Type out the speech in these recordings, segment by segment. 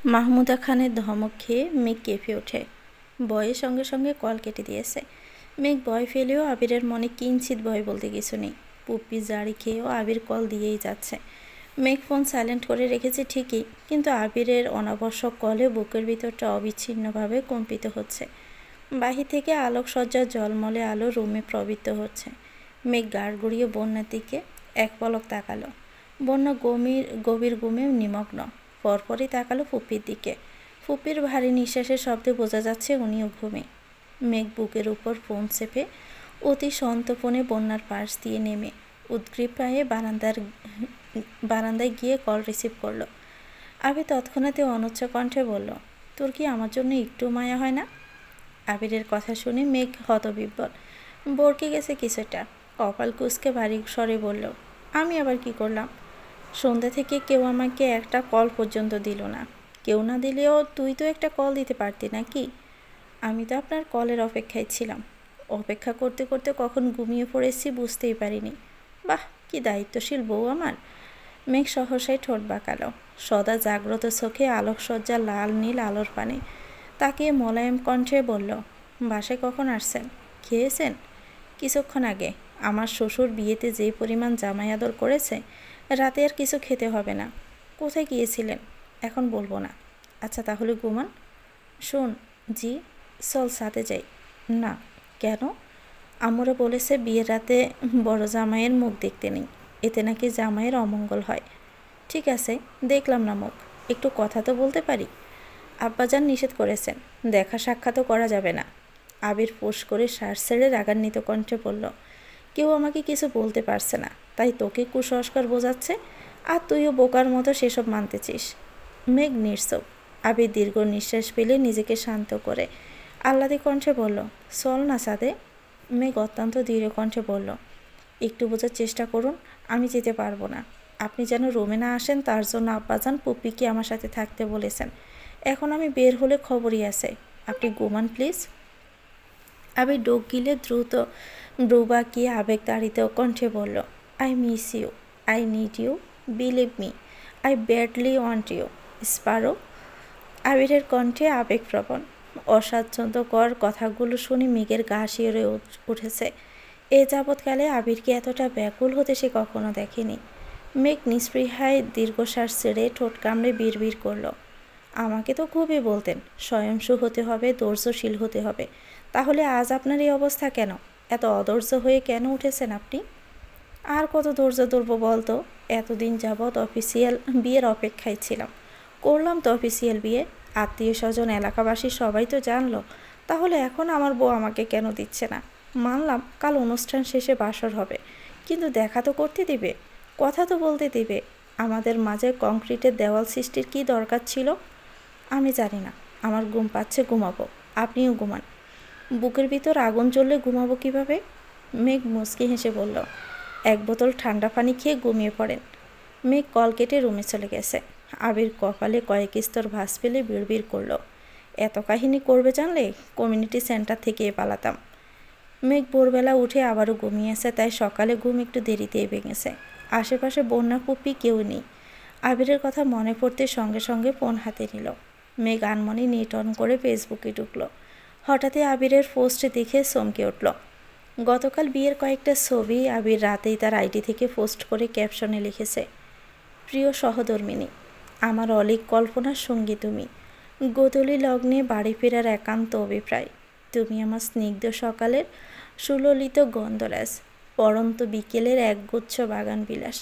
মাহমুদা খানের ধমক খেয়ে মেঘ কেঁপে ওঠে। ভয়ে সঙ্গে সঙ্গে কল কেটে দিয়েছে। মেঘ ভয় ফেলেও আবিরের মনে কিঞ্চিত ভয় বলতে কিছু নেই। পুপ্পি জারি খেয়েও আবির কল দিয়েই যাচ্ছে। মেঘ ফোন সাইলেন্ট করে রেখেছে ঠিকই, কিন্তু আবিরের অনাবশ্যক কলে বুকের ভিতরটা অবিচ্ছিন্নভাবে কম্পিত হচ্ছে। বাহির থেকে আলোকসজ্জার জলমলে আলো রুমে প্রবৃত্ত হচ্ছে। মেঘ গাড় গড়িয়ে বন্যার দিকে এক পলক তাকালো। বন্যা গভীর ঘুমে নিমগ্ন। পরপরই তাকালো ফুপ্পির দিকে। ফুপ্পির ভারী নিঃশ্বাসের শব্দে বোঝা যাচ্ছে উনিও ঘুমে। মেঘ বুকের উপর ফোন চেপে অতি সন্তর্পণে বন্যার পাশ দিয়ে নেমে উদ্গ্রীব পায়ে বারান্দায় গিয়ে কল রিসিভ করলো। আবির তৎক্ষণাৎ অনুচ্চ কণ্ঠে বলল, তোর কি আমার জন্য একটু মায়া হয় না? আবিরের কথা শুনে মেঘ হতবিহ্বল, বরকে গেছে কিছুটা। কপাল কুঁচকে ভারী স্বরে বলল, আমি আবার কি করলাম? সন্ধ্যা থেকে কেউ আমাকে একটা কল পর্যন্ত দিল না। কেউ না দিলেও তুই তো একটা কল দিতে পারতি নাকি? আমি তো আপনার কলের অপেক্ষায় ছিলাম। অপেক্ষা করতে করতে কখন ঘুমিয়ে পড়েছি বুঝতেই পারিনি। বাহ, কি দায়িত্বশীল বউ আমার। মেঘ সহসাই ঠোঁট বাঁকালো। সদা জাগ্রত চোখে আলোকসজ্জা লাল নীল আলোর পানে তাকিয়ে মোলায়েম কণ্ঠে বলল, বাসায় কখন আসছেন? খেয়েছেন? কিছুক্ষণ আগে। আমার শ্বশুর বিয়েতে যেই পরিমাণ জামাই আদর করেছে, রাতে আর কিছু খেতে হবে না। কোথায় গিয়েছিলেন? এখন বলবো না। আচ্ছা তাহলে ঘুমান। শোন, জি, চল সাথে যাই। না। কেন? আম্মুরা বলেছে বিয়ের রাতে বড় জামাইয়ের মুখ দেখতে নেই, এতে নাকি জামাইয়ের অমঙ্গল হয়। ঠিক আছে, দেখলাম না মুখ, একটু কথা তো বলতে পারি। আব্বাজান নিষেধ করেছেন, দেখা সাক্ষাৎও করা যাবে না। আবির ফোঁস করে শ্বাস ছেড়ে রাগান্বিত কণ্ঠে বলল, কেউ আমাকে কিছু বলতে পারছে না, তাই তোকে কুসংস্কার বোঝাচ্ছে, আর তুইও বোকার মতো সেসব মানতেছিস। মেঘ নির্সব। আবির দীর্ঘ নিঃশ্বাস ফেলে নিজেকে শান্ত করে আহ্লাদী কণ্ঠে বলল, চল না সাদে। মেঘ অত্যন্ত দৃঢ় কণ্ঠে বলল, একটু বোঝার চেষ্টা করুন, আমি যেতে পারবো না। আপনি যেন রুমে না আসেন তার জন্য আব্বাজান পুপ্পিকে আমার সাথে থাকতে বলেছেন। এখন আমি বের হলে খবরই আছে। আপনি ঘুমান প্লিজ। আবির ডোক গিলে দ্রুত ব্রু বাঁকিয়ে আবেগতাড়িত কণ্ঠে বলল, I miss you, I need you, believe me, I badly want you, sparrow. আবিরের কণ্ঠে আবেগপ্রবণ অস্বাচ্ছন্দ্যকর কথাগুলো শুনে মেঘের গা শিউরে উঠেছে। এ যাবৎকালে আবিরকে এতটা ব্যাকুল হতে সে কখনো দেখেনি। মেঘ নিস্পৃহায় দীর্ঘশ্বাস ছেড়ে ঠোঁট কামড়ে বিড়বিড় করল, আমাকে তো খুবই বলতেন স্বয়ংসু হতে হবে, ধৈর্যশীল হতে হবে, তাহলে আজ আপনার এই অবস্থা কেন? এত অধৈর্য হয়ে কেন উঠেছেন আপনি? আর কত ধৈর্য ধরবো বলতো? এতদিন যাবৎ অফিসিয়াল বিয়ের অপেক্ষায় ছিলাম, করলাম তো অফিসিয়াল বিয়ে, আত্মীয় স্বজন এলাকাবাসী সবাই তো জানলো, তাহলে এখন আমার বউ আমাকে কেন দিচ্ছে না? মানলাম কাল অনুষ্ঠান শেষে বাসর হবে, কিন্তু দেখা তো করতে দিবে, কথা তো বলতে দিবে। আমাদের মাঝে কংক্রিটের দেওয়াল সৃষ্টির কী দরকার ছিল? আমি জানি না। আমার ঘুম পাচ্ছে, ঘুমাবো, আপনিও ঘুমান। বুকের ভিতর আগুন জ্বললে ঘুমাবো কিভাবে? মেঘ মুচকি হেসে বলল, এক বোতল ঠান্ডা পানি খেয়ে ঘুমিয়ে পড়েন। মেঘ কল কেটে রুমে চলে গেছে। আবির কপালে কয়েক স্তর ভাঁজ ফেলে বিড়বিড় করলো, এত কাহিনী করবে জানলে কমিউনিটি সেন্টার থেকে পালাতাম। মেঘ ভোরবেলা উঠে আবারও ঘুমিয়েছে, তাই সকালে ঘুম একটু দেরিতেই ভেঙেছে। আশেপাশে বন্যা পুপ্পি কেউ নেই। আবিরের কথা মনে পড়তে সঙ্গে সঙ্গে ফোন হাতে নিল। মেঘ আনমনে নেট অন করে ফেসবুকে ঢুকলো। হঠাৎই আবিরের পোস্ট দেখে চমকে উঠল। গতকাল বিয়ের কয়েকটা ছবি আবির রাতেই তার আইডি থেকে পোস্ট করে ক্যাপশনে লিখেছে, প্রিয় সহধর্মিণী, আমার অলিক কল্পনার সঙ্গী তুমি, গোধূলি লগ্নে বাড়ি ফেরার একান্ত অভিপ্রায়, তুমি আমার স্নিগ্ধ সকালের সুললিত গন্ধরাজ, পরন্ত বিকেলের একগুচ্ছ বাগান বিলাস,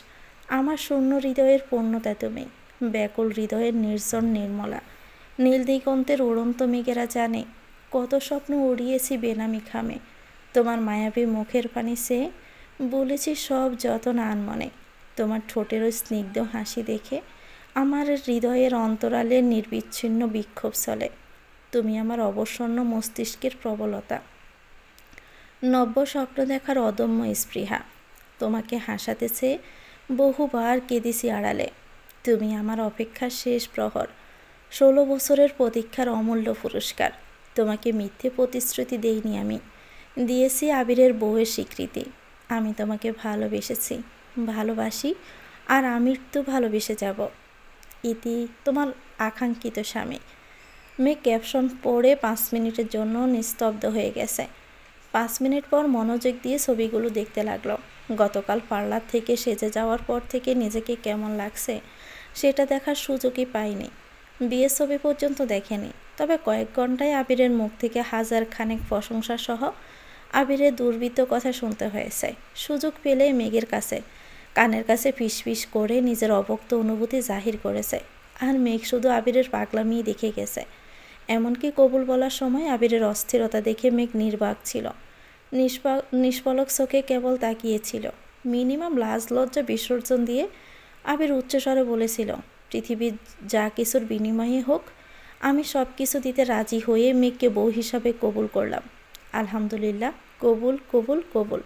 আমার শূন্য হৃদয়ের পূর্ণতা তুমি, ব্যাকুল হৃদয়ের নির্জন নির্মলা। নীল দিগন্তের উড়ন্ত মেঘেরা জানে কত স্বপ্ন উড়িয়েছি বেনামি খামে, তোমার মায়াবী মুখের পানি চেয়ে বলেছি সব যতন আনমনে, তোমার ঠোঁটের ওই স্নিগ্ধ হাসি দেখে আমার হৃদয়ের অন্তরালে নির্বিচ্ছিন্ন বিক্ষোভ চলে, তুমি আমার অবসন্ন মস্তিষ্কের প্রবলতা, নব্য স্বপ্ন দেখার অদম্য স্পৃহা, তোমাকে হাসাতে চেয়ে বহুবার কেঁদেছি আড়ালে, তুমি আমার অপেক্ষার শেষ প্রহর, 16 বছরের প্রতীক্ষার অমূল্য পুরস্কার, তোমাকে মিথ্যে প্রতিশ্রুতি দেইনি আমি, দিয়েছি আবিরের বউয়ের স্বীকৃতি, আমি তোমাকে ভালোবেসেছি, ভালোবাসি, আর আমৃত্যু ভালোবেসে যাব। ইতি তোমার আকাঙ্ক্ষিত স্বামী। মেঘ ক্যাপশন পড়ে 5 মিনিটের জন্য নিস্তব্ধ হয়ে গেছে। 5 মিনিট পর মনোযোগ দিয়ে ছবিগুলো দেখতে লাগলো। গতকাল পার্লার থেকে সেজে যাওয়ার পর থেকে নিজেকে কেমন লাগছে সেটা দেখার সুযোগই পাইনি। বিয়ের ছবি পর্যন্ত দেখেনি। তবে কয়েক ঘন্টায় আবিরের মুখ থেকে হাজার খানেক প্রশংসা সহ আবিরের দুর্বৃত্ত কথা শুনতে হয়েছে। সুযোগ পেলেই মেঘের কানের কাছে ফিসফিস করে নিজের অবক্ত অনুভূতি জাহির করেছে। আর মেঘ শুধু আবিরের পাগলামি দেখে গেছে। এমনকি কবুল বলার সময় আবিরের অস্থিরতা দেখে মেঘ নির্বাক ছিল। নিষ্পলক চোখে কেবল তাকিয়েছিল। মিনিমাম লাজ লজ্জা বিসর্জন দিয়ে আবির উচ্চস্বরে বলেছিল, পৃথিবীর যা কিছুর বিনিময়ে হোক আমি সব কিছু দিতে রাজি হয়ে মেঘকে বউ হিসাবে কবুল করলাম। আলহামদুলিল্লাহ, কবুল কবুল কবুল।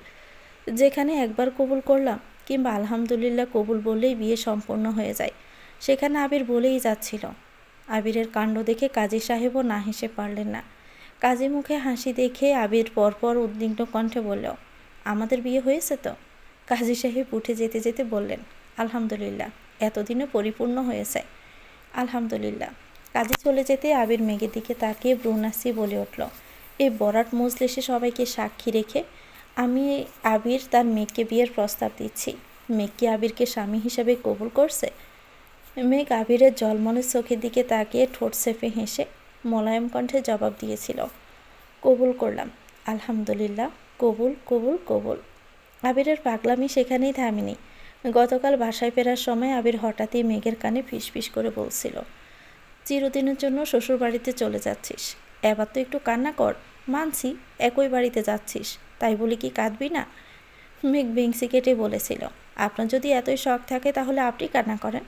যেখানে একবার কবুল করলাম কিংবা আলহামদুলিল্লাহ কবুল বললেই বিয়ে সম্পন্ন হয়ে যায়, সেখানে আবির বলেই যাচ্ছিল। আবিরের কাণ্ড দেখে কাজী সাহেবও না হেসে পারলেন না। কাজী মুখে হাসি দেখে আবির পরপর উদ্বিগ্ন কণ্ঠে বলল, আমাদের বিয়ে হয়েছে তো? কাজী সাহেব উঠে যেতে যেতে বললেন, আলহামদুলিল্লাহ, এতদিনে পরিপূর্ণ হয়েছে। আলহামদুলিল্লাহ। কাজী চলে যেতে আবির মেঘের দিকে তাকিয়ে ব্রুনাসি বলে উঠল, এই বরাত মজলিসে সবাইকে সাক্ষী রেখে আমি আবির তার মেঘকে বিয়ের প্রস্তাব দিচ্ছি। মেঘ কি আবিরকে স্বামী হিসেবে কবুল করছে? মেঘ আবিরের জলমলের চোখের দিকে তাকিয়ে ঠোঁট চেপে হেসে মোলায়েম কণ্ঠে জবাব দিয়েছিল, কবুল করলাম, আলহামদুলিল্লাহ, কবুল কবুল কবুল। আবিরের পাগলামি সেখানেই থামেনি। গতকাল বাসায় ফেরার সময় আবির হঠাৎই মেঘের কানে ফিসফিস করে বলছিল, চিরদিনের জন্য শ্বশুর বাড়িতে চলে যাচ্ছিস, এবার তো একটু কান্না কর। মানছি একই বাড়িতে যাচ্ছিস, তাই বলি কি কাঁদবি না? মেঘ বেংসি কেটে বলেছিল, আপনার যদি এতই শখ থাকে তাহলে আপনি কান্না করেন।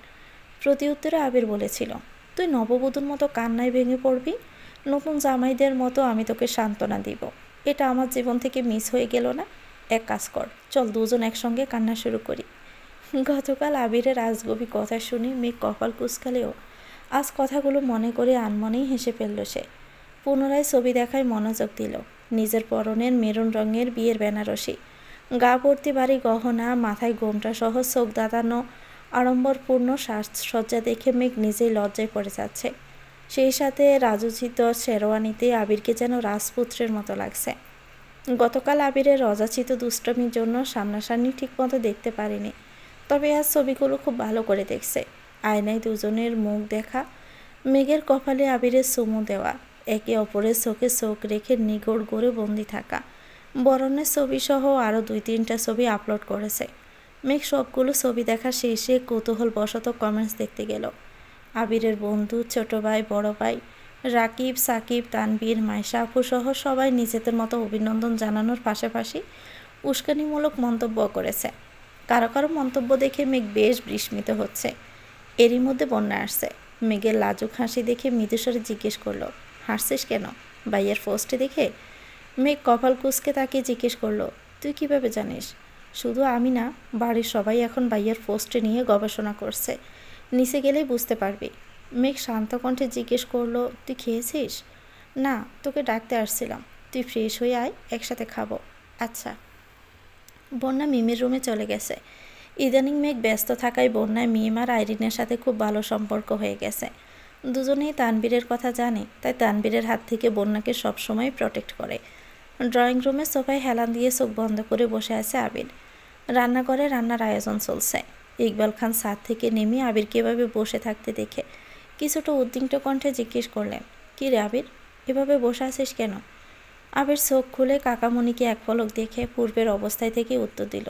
প্রতি উত্তরে আবির বলেছিল, তুই নববধূর মতো কান্নায় ভেঙে পড়বি, নতুন জামাইদের মতো আমি তোকে সান্ত্বনা দিব। এটা আমার জীবন থেকে মিস হয়ে গেল না? এক কাজ কর, চল দুজন একসঙ্গে কান্না শুরু করি। গতকাল আবিরের আজগবি কথা শুনে মেঘ কপাল কুঁচকালেও আজ কথাগুলো মনে করে আনমনেই হেসে ফেলল সে। পুনরায় ছবি দেখায় মনোযোগ দিল। নিজের পরনের মেরুন রঙের বিয়ের বেনারসি, গা ভর্তি ভারী গহনা, মাথায় গোমটা সহ চোখ দাঁড়ানো আড়ম্বরপূর্ণ সাজসজ্জা দেখে মেঘ নিজেই লজ্জায় পড়ে যাচ্ছে। সেই সাথে রাজোচিত শেরওয়ানিতে আবিরকে যেন রাজপুত্রের মতো লাগছে। গতকাল আবিরের অযাচিত দুষ্টমির জন্য সামনাসামনি ঠিকমতো দেখতে পারেনি, তবে আজ ছবিগুলো খুব ভালো করে দেখছে। আয়নায় দুজনের মুখ দেখা, মেঘের কপালে আবিরের চুমু দেওয়া, একে অপরের চোখে চোখ রেখে নিগড় গড়ে বন্দি থাকা, বরণের ছবি সহ আরও 2-3টা ছবি আপলোড করেছে। মেঘ সবগুলো ছবি দেখা শেষে কৌতূহলবশত কমেন্টস দেখতে গেল। আবিরের বন্ধু, ছোট ভাই, বড় ভাই, রাকিব, সাকিব, তানবীর, মাইশা আপু সহ সবাই নিজেদের মতো অভিনন্দন জানানোর পাশাপাশি উস্কানিমূলক মন্তব্য করেছে। কারো কারো মন্তব্য দেখে মেঘ বেশ বিস্মিত হচ্ছে। এরই মধ্যে বন্যা আসছে। মেঘের লাজুক হাসি দেখে মৃদুস্বরে জিজ্ঞেস করলো, হাসছিস কেন? ভাইয়ের পোস্টে দেখে? মেঘ কপাল কুঁচকে তাকিয়ে জিজ্ঞেস করলো, তুই কিভাবে জানিস? শুধু আমি না, বাড়ির সবাই এখন ভাইয়ের পোস্টে নিয়ে গবেষণা করছে, নিচে গেলেই বুঝতে পারবি। মেঘ শান্ত কণ্ঠে জিজ্ঞেস করলো, তুই খেয়েছিস? না, তোকে ডাকতে আসছিলাম। তুই ফ্রেশ হয়ে আয়, একসাথে খাবো। আচ্ছা। বন্যা মিমির রুমে চলে গেছে। ইদানিং মেঘ ব্যস্ত থাকায় বন্যায় মিম আর আইরিনের সাথে খুব ভালো সম্পর্ক হয়ে গেছে। দুজনেই তানবীরের কথা জানে, তাই তানবীরের হাত থেকে বন্যাকে সবসময় প্রটেক্ট করে। ড্রয়িং রুমে সোফায় হেলান দিয়ে চোখ বন্ধ করে বসে আছে আবির। রান্নাঘরে রান্নার আয়োজন চলছে। ইকবাল খান ছাদ থেকে নেমে আবিরকে এভাবে বসে থাকতে দেখে কিছুটা উদ্বিগ্ন কণ্ঠে জিজ্ঞেস করলেন, কী রে আবির, এভাবে বসে আছিস কেন? আবির চোখ খুলে কাকামণিকে এক পলক দেখে পূর্বের অবস্থায় থেকে উত্তর দিল,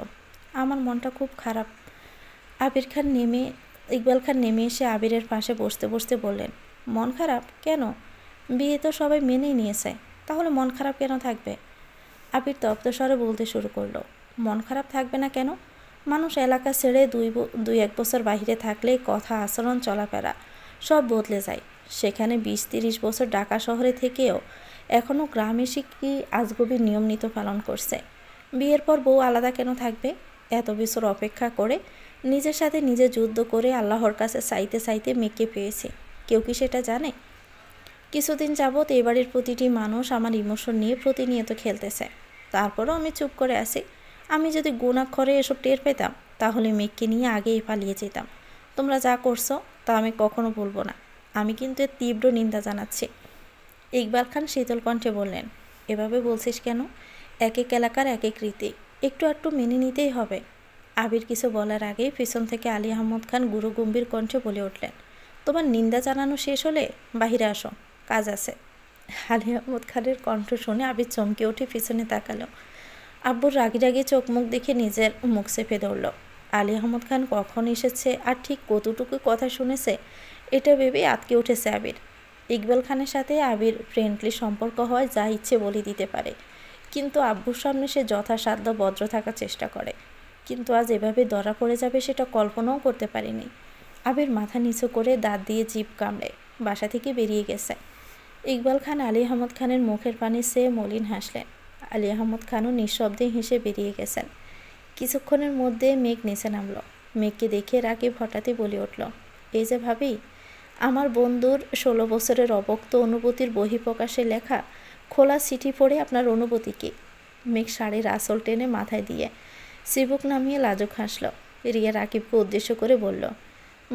আমার মনটা খুব খারাপ। ইকবাল খান নেমে এসে আবিরের পাশে বসতে বসতে বললেন, মন খারাপ কেন? বিয়ে তো সবাই মেনেই নিয়েছে, তাহলে মন খারাপ কেন থাকবে? আবির তপ্ত স্বরে বলতে শুরু করলো, মন খারাপ থাকবে না কেন? মানুষ এলাকা ছেড়ে 2-1 বছর বাইরে থাকলে কথা, আচরণ, চলাফেরা সব বদলে যায়। সেখানে 20-30 বছর ঢাকা শহরে থেকেও এখনও গ্রামে এসে কি আজগবি নিয়ম নীতি পালন করছে। বিয়ের পর বউ আলাদা কেন থাকবে? এত বছর অপেক্ষা করে নিজের সাথে নিজে যুদ্ধ করে আল্লাহর কাছে চাইতে চাইতে মেয়েকে পেয়েছে। কেউ কি সেটা জানে? কিছুদিন যাবৎ এই বাড়ির প্রতিটি মানুষ আমার ইমোশন নিয়ে প্রতিনিয়ত খেলতেছে, তারপরও আমি চুপ করে আছি। আমি যদি গুণাক্ষরে এসব টের পেতাম তাহলে মেয়েকে নিয়ে আগেই পালিয়ে যেতাম। তোমরা যা করছো তা আমি কখনো ভুলব না। আমি কিন্তু এর তীব্র নিন্দা জানাচ্ছি। ইকবাল খান শীতল কণ্ঠে বললেন, এভাবে বলছিস কেন? এক এক এলাকার এক এক রীতি, একটু একটু মেনে নিতেই হবে। আবির কিছু বলার আগেই পিছন থেকে আলী আহমদ খান গুরুগম্ভীর কণ্ঠে বলে উঠলেন, তোমার নিন্দা জানানো শেষ হলে বাহিরে আসো, কাজ আছে। আলী আহমদ খানের কণ্ঠ শুনে আবির চমকে উঠে পিছনে তাকালো। আব্বুর রাগি রাগি চোখ মুখ দেখে নিজের মুখ চেপে ধরল। আলী আহমদ খান কখন এসেছে আর ঠিক কতটুকু কথা শুনেছে এটা ভেবেই আটকে উঠেছে আবির। ইকবাল খানের সাথে আবির ফ্রেন্ডলি সম্পর্ক হয়, যা ইচ্ছে বলে দিতে পারে, কিন্তু আব্বুর সামনে সে যথাসাধ্য ভদ্র থাকার চেষ্টা করে। কিন্তু আজ এভাবে ধরা পড়ে যাবে সেটা কল্পনাও করতে পারিনি। আবির মাথা নিচু করে দাঁত দিয়ে জিভ কামড়ে বাসা থেকে বেরিয়ে গেছে। ইকবাল খান আলী আহমদ খানের মুখের পানি চেয়ে মলিন হাসলেন। আলী আহমদ খানও নিঃশব্দে হেসে বেরিয়ে গেছেন। কিছুক্ষণের মধ্যে মেঘ নিচে নামল। মেঘকে দেখে রাকিব হঠাৎই বলে উঠল, এই যে ভাবি, আমার বন্ধুর 16 বছরের অবক্ত অনুভূতির বহিঃপ্রকাশে লেখা খোলা চিঠি পড়ে আপনার অনুভূতি কী? মেঘ শাড়ির আঁচল টেনে মাথায় দিয়ে চিবুক নামিয়ে লাজুক হাসল। রিয়া রাকিবকে উদ্দেশ্য করে বলল,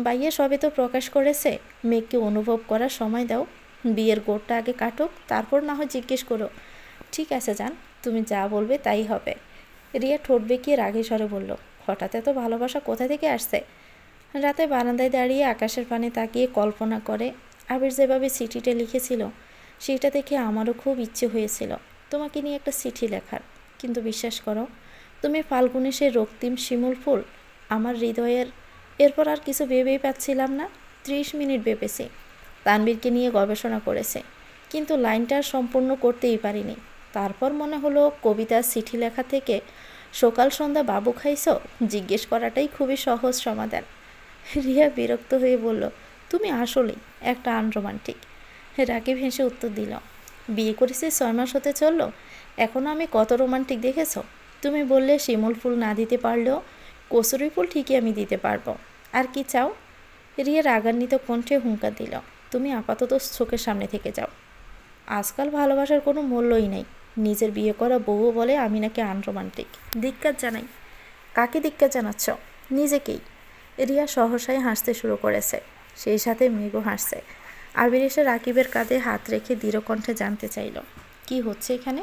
ভাইয়া সবে তো প্রকাশ করেছে, মেঘকে অনুভব করার সময় দাও। বিয়ের গোড়টা আগে কাটুক, তারপর না হয় জিজ্ঞেস করো। ঠিক আছে জান, তুমি যা বলবে তাই হবে। রিয়া ঠোঁট বেঁকিয়ে রাগে স্বরে বলল, হঠাৎ এত ভালোবাসা কোথা থেকে আসছে? রাতে বারান্দায় দাঁড়িয়ে আকাশের পানে তাকিয়ে কল্পনা করে আবির যেভাবে চিঠিটা লিখেছিল সেটা দেখে আমারও খুব ইচ্ছে হয়েছিল তোমাকে নিয়ে একটা চিঠি লেখার, কিন্তু বিশ্বাস করো, তুমি ফাল্গুনে সে রক্তিম শিমুল ফুল আমার হৃদয়ের। এরপর আর কিছু ভেবেই পাচ্ছিলাম না। 30 মিনিট ভেবেছি, তানবীরকে নিয়ে গবেষণা করেছে, কিন্তু লাইনটা সম্পূর্ণ করতেই পারিনি। তারপর মনে হলো কবিতার চিঠি লেখা থেকে সকাল সন্ধ্যা বাবু খাইছো জিজ্ঞেস করাটাই খুবই সহজ সমাধান। রিয়া বিরক্ত হয়ে বলল, তুমি আসলেই একটা আনরোমান্টিক। রাকিব হেসে উত্তর দিল, বিয়ে করেছি 6 মাস হতে চললো, এখনও আমি কত রোমান্টিক দেখেছ? তুমি বললে শিমুল ফুল না দিতে পারলেও কসুরি ফুল ঠিকই আমি দিতে পারবো। আর কি চাও? রিয়া রাগান্বিত কণ্ঠে হুঙ্কার দিল, তুমি আপাতত চোখের সামনে থেকে যাও। আজকাল ভালোবাসার কোনো মূল্যই নেই। নিজের বিয়ে করা বউও বলে আমি নাকি আনরোমান্টিক। ধিক্কার জানাই। কাকে ধিক্কার জানাচ্ছ? নিজেকেই। রিয়া সহসাই হাসতে শুরু করেছে, সেই সাথে মেঘও হাসছে। আবির এসে রাকিবের কাঁধে হাত রেখে দৃঢ় কণ্ঠে জানতে চাইল, কি হচ্ছে এখানে?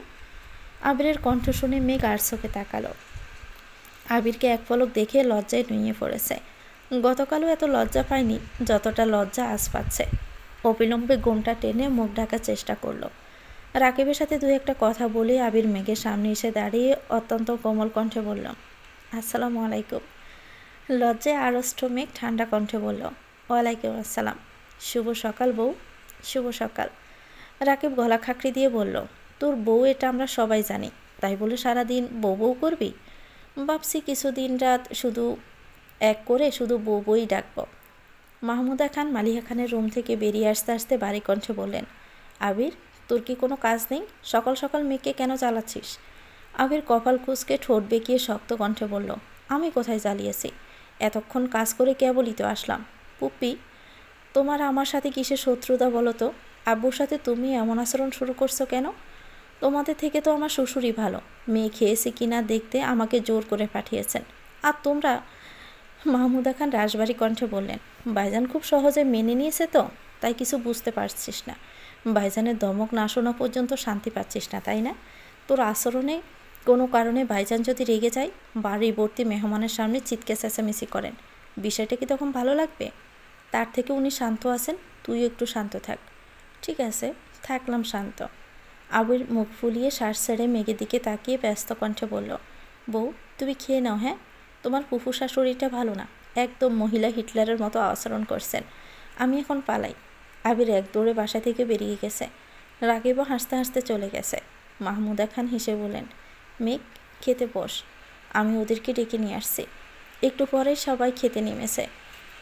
আবিরের কণ্ঠ শুনে মেঘ আর চোখে তাকালো। আবিরকে এক পলক দেখে লজ্জায় নুয়ে পড়েছে। গতকালও এত লজ্জা পায়নি যতটা লজ্জা আজ পাচ্ছে। অবিলম্বে ঘোমটা টেনে মুখ ঢাকার চেষ্টা করলো। রাকিবের সাথে দু একটা কথা বলে আবির মেঘের সামনে এসে দাঁড়িয়ে অত্যন্ত কোমল কণ্ঠে বলল, আসসালামু আলাইকুম। লজ্জায় আড়ষ্ট মেঘ ঠান্ডা কণ্ঠে বলল, ওয়ালাইকুম আসসালাম। শুভ সকাল বউ। শুভ সকাল। রাকিব গলা খাকড়ি দিয়ে বলল, তোর বউ এটা আমরা সবাই জানি, তাই বলে সারাদিন বউ বউ করবি? ভাবছি কিছুদিন রাত শুধু এক করে শুধু বউ বই ডাকব। মাহমুদা খান মালিহা খানের রুম থেকে বেরিয়ে আসতে আসতে বাড়ি কণ্ঠে বললেন, আবির, তোর কি কোনো কাজ নেই? সকাল সকাল মেয়েকে কেন জ্বালাচ্ছিস? আবির কপাল কুঁচকে ঠোঁট বেঁকিয়ে শক্ত কণ্ঠে বলল, আমি কোথায় জ্বালিয়েছি? এতক্ষণ কাজ করে কেবলই তো আসলাম। পুপ্পি, তোমার আমার সাথে কিসের শত্রুতা বলো তো? আব্বুর সাথে তুমি এমন আচরণ শুরু করছো কেন? তোমাদের থেকে তো আমার শ্বশুরই ভালো, মেয়ে খেয়েছে কিনা দেখতে আমাকে জোর করে পাঠিয়েছেন। আর তোমরা? মাহমুদা খান রাশবাড়ি কণ্ঠে বললেন, ভাইজান খুব সহজে মেনে নিয়েছে তো, তাই কিছু বুঝতে পারছিস না। ভাইজানের ধমক না শোনা পর্যন্ত শান্তি পাচ্ছিস না, তাই না? তোর আচরণে কোনো কারণে ভাইজান যদি রেগে যায়, বাড়ি ভর্তি মেহমানের সামনে চিৎকে চেঁচামেচি করেন, বিষয়টা কি তখন ভালো লাগবে? তার থেকে উনি শান্ত আছেন, তুইও একটু শান্ত থাক। ঠিক আছে, থাকলাম শান্ত। আবির মুখ ফুলিয়ে শ্বাস ছেড়ে মেঘের দিকে তাকিয়ে ব্যস্ত কণ্ঠে বলল, বউ, তুমি খেয়ে নাও। হ্যাঁ, তোমার ফুফু শাশুড়িটা ভালো না, একদম মহিলা হিটলারের মতো আচরণ করছেন। আমি এখন পালাই। আবির এক দৌড়ে বাসা থেকে বেরিয়ে গেছে। রাকিবও হাসতে হাসতে চলে গেছে। মাহমুদা খান হেসে বলেন, মেঘ, খেতে বস, আমি ওদেরকে ডেকে নিয়ে আসছি। একটু পরেই সবাই খেতে নেমেছে।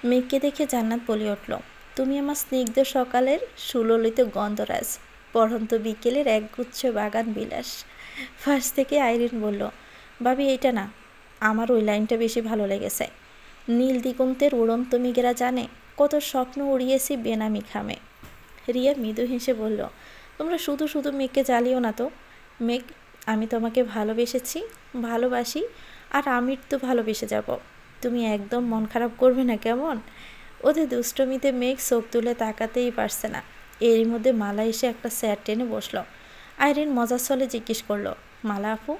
মেঘকে দেখে জান্নাত বলে উঠল, তুমি আমার স্নিগ্ধ সকালের সুললিত গন্ধরাজ, পড়ন্ত বিকেলের একগুচ্ছ বাগান বিলাস। ফার্স্ট থেকে আইরিন বলল, ভাবি এইটা না, আমার ওই লাইনটা বেশি ভালো লেগেছে। নীল দিগন্তের উড়ন্ত মেঘেরা জানে কত স্বপ্ন উড়িয়েছি বেনামি খামে। রিয়া মৃদু হেসে বলল, তোমরা শুধু শুধু মেঘকে জ্বালিও না তো। মেঘ, আমি তোমাকে ভালোবেসেছি, ভালোবাসি, আর আমির তো ভালোবেসে যাব। তুমি একদম মন খারাপ করবে না কেমন? ওদের দুষ্টমিতে মেঘ চোখ তুলে তাকাতেই পারছে না। এরই মধ্যে মালা এসে একটা চেয়ার টেনে বসলো। আইরিন মজার ছলে জিজ্ঞেস করলো, মালা আপু,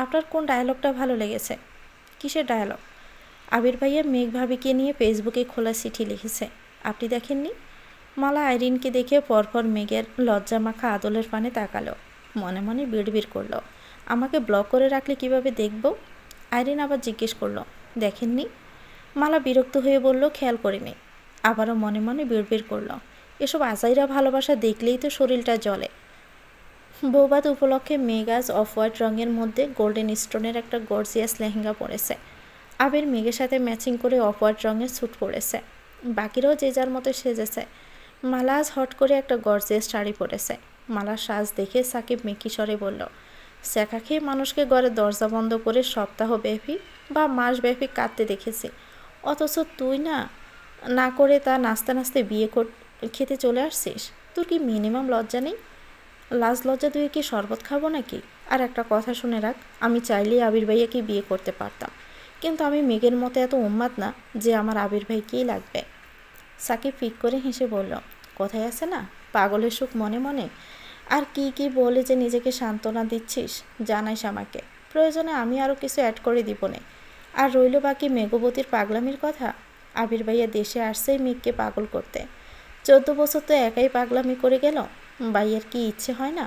আপনার কোন ডায়লগটা ভালো লেগেছে? কিসের ডায়লগ? আবির ভাইয়া মেঘ ভাবিকে নিয়ে ফেসবুকে খোলা চিঠি লিখেছে, আপনি দেখেননি? মালা আইরিনকে দেখে পরপর মেঘের লজ্জা মাখা আদলের পানে তাকালো। মনে মনে বিড়বিড় করলো, আমাকে ব্লক করে রাখলে কিভাবে দেখব? আইরিন আবার জিজ্ঞেস করলো, দেখেননি? মালা বিরক্ত হয়ে বলল, খেয়াল করিনি। আবারও মনে মনে বিড়বিড় করলো, এসব আজাইরা ভালোবাসা দেখলেই তো শরীরটা জ্বলে। বৌভাত উপলক্ষে মেঘ আজ অফ হোয়াইট রঙের মধ্যে গোল্ডেন স্টোনের একটা গর্জিয়াস লেহেঙ্গা পরেছে। আবির মেঘের সাথে ম্যাচিং করে অফ হোয়াইট রঙের স্যুট পরেছে। বাকিরাও যে যার মতো সেজেছে। মালা আজ হট করে একটা গর্জিয়াস শাড়ি পরেছে। মালার সাজ দেখে সাকিব মেকি স্বরে বলল, শেখা খেয়ে মানুষকে ঘরের দরজা বন্ধ করে সপ্তাহব্যাপী বা মাসব্যাপী কাঁদতে দেখেছি, অথচ তুই না করে তা নাচতে নাচতে বিয়ে খেতে চলে আসছিস। তোর কি মিনিমাম লজ্জা নেই? লাজ লজ্জা তুই কি শরবত খাবো নাকি? আর একটা কথা শুনে রাখ, আমি চাইলেই আবির ভাইয়াকে বিয়ে করতে পারতাম, কিন্তু আমি মেঘের মতো এত উন্মাদ না যে আমার আবির ভাইকেই লাগবে। সাকিব ফিক করে হেসে বলল, কোথায় আছে না, পাগলের সুখ মনে মনে। আর কি কি বলে যে নিজেকে সান্ত্বনা দিচ্ছিস জানাইস আমাকে, প্রয়োজনে আমি আরও কিছু অ্যাড করে দিব নে। আর রইল বাকি মেঘবতীর পাগলামির কথা। আবির ভাইয়া দেশে আসছেই মেঘকে পাগল করতে। 14 বছর তো একাই পাগলামি করে গেল। ভাইয়ের কি ইচ্ছে হয় না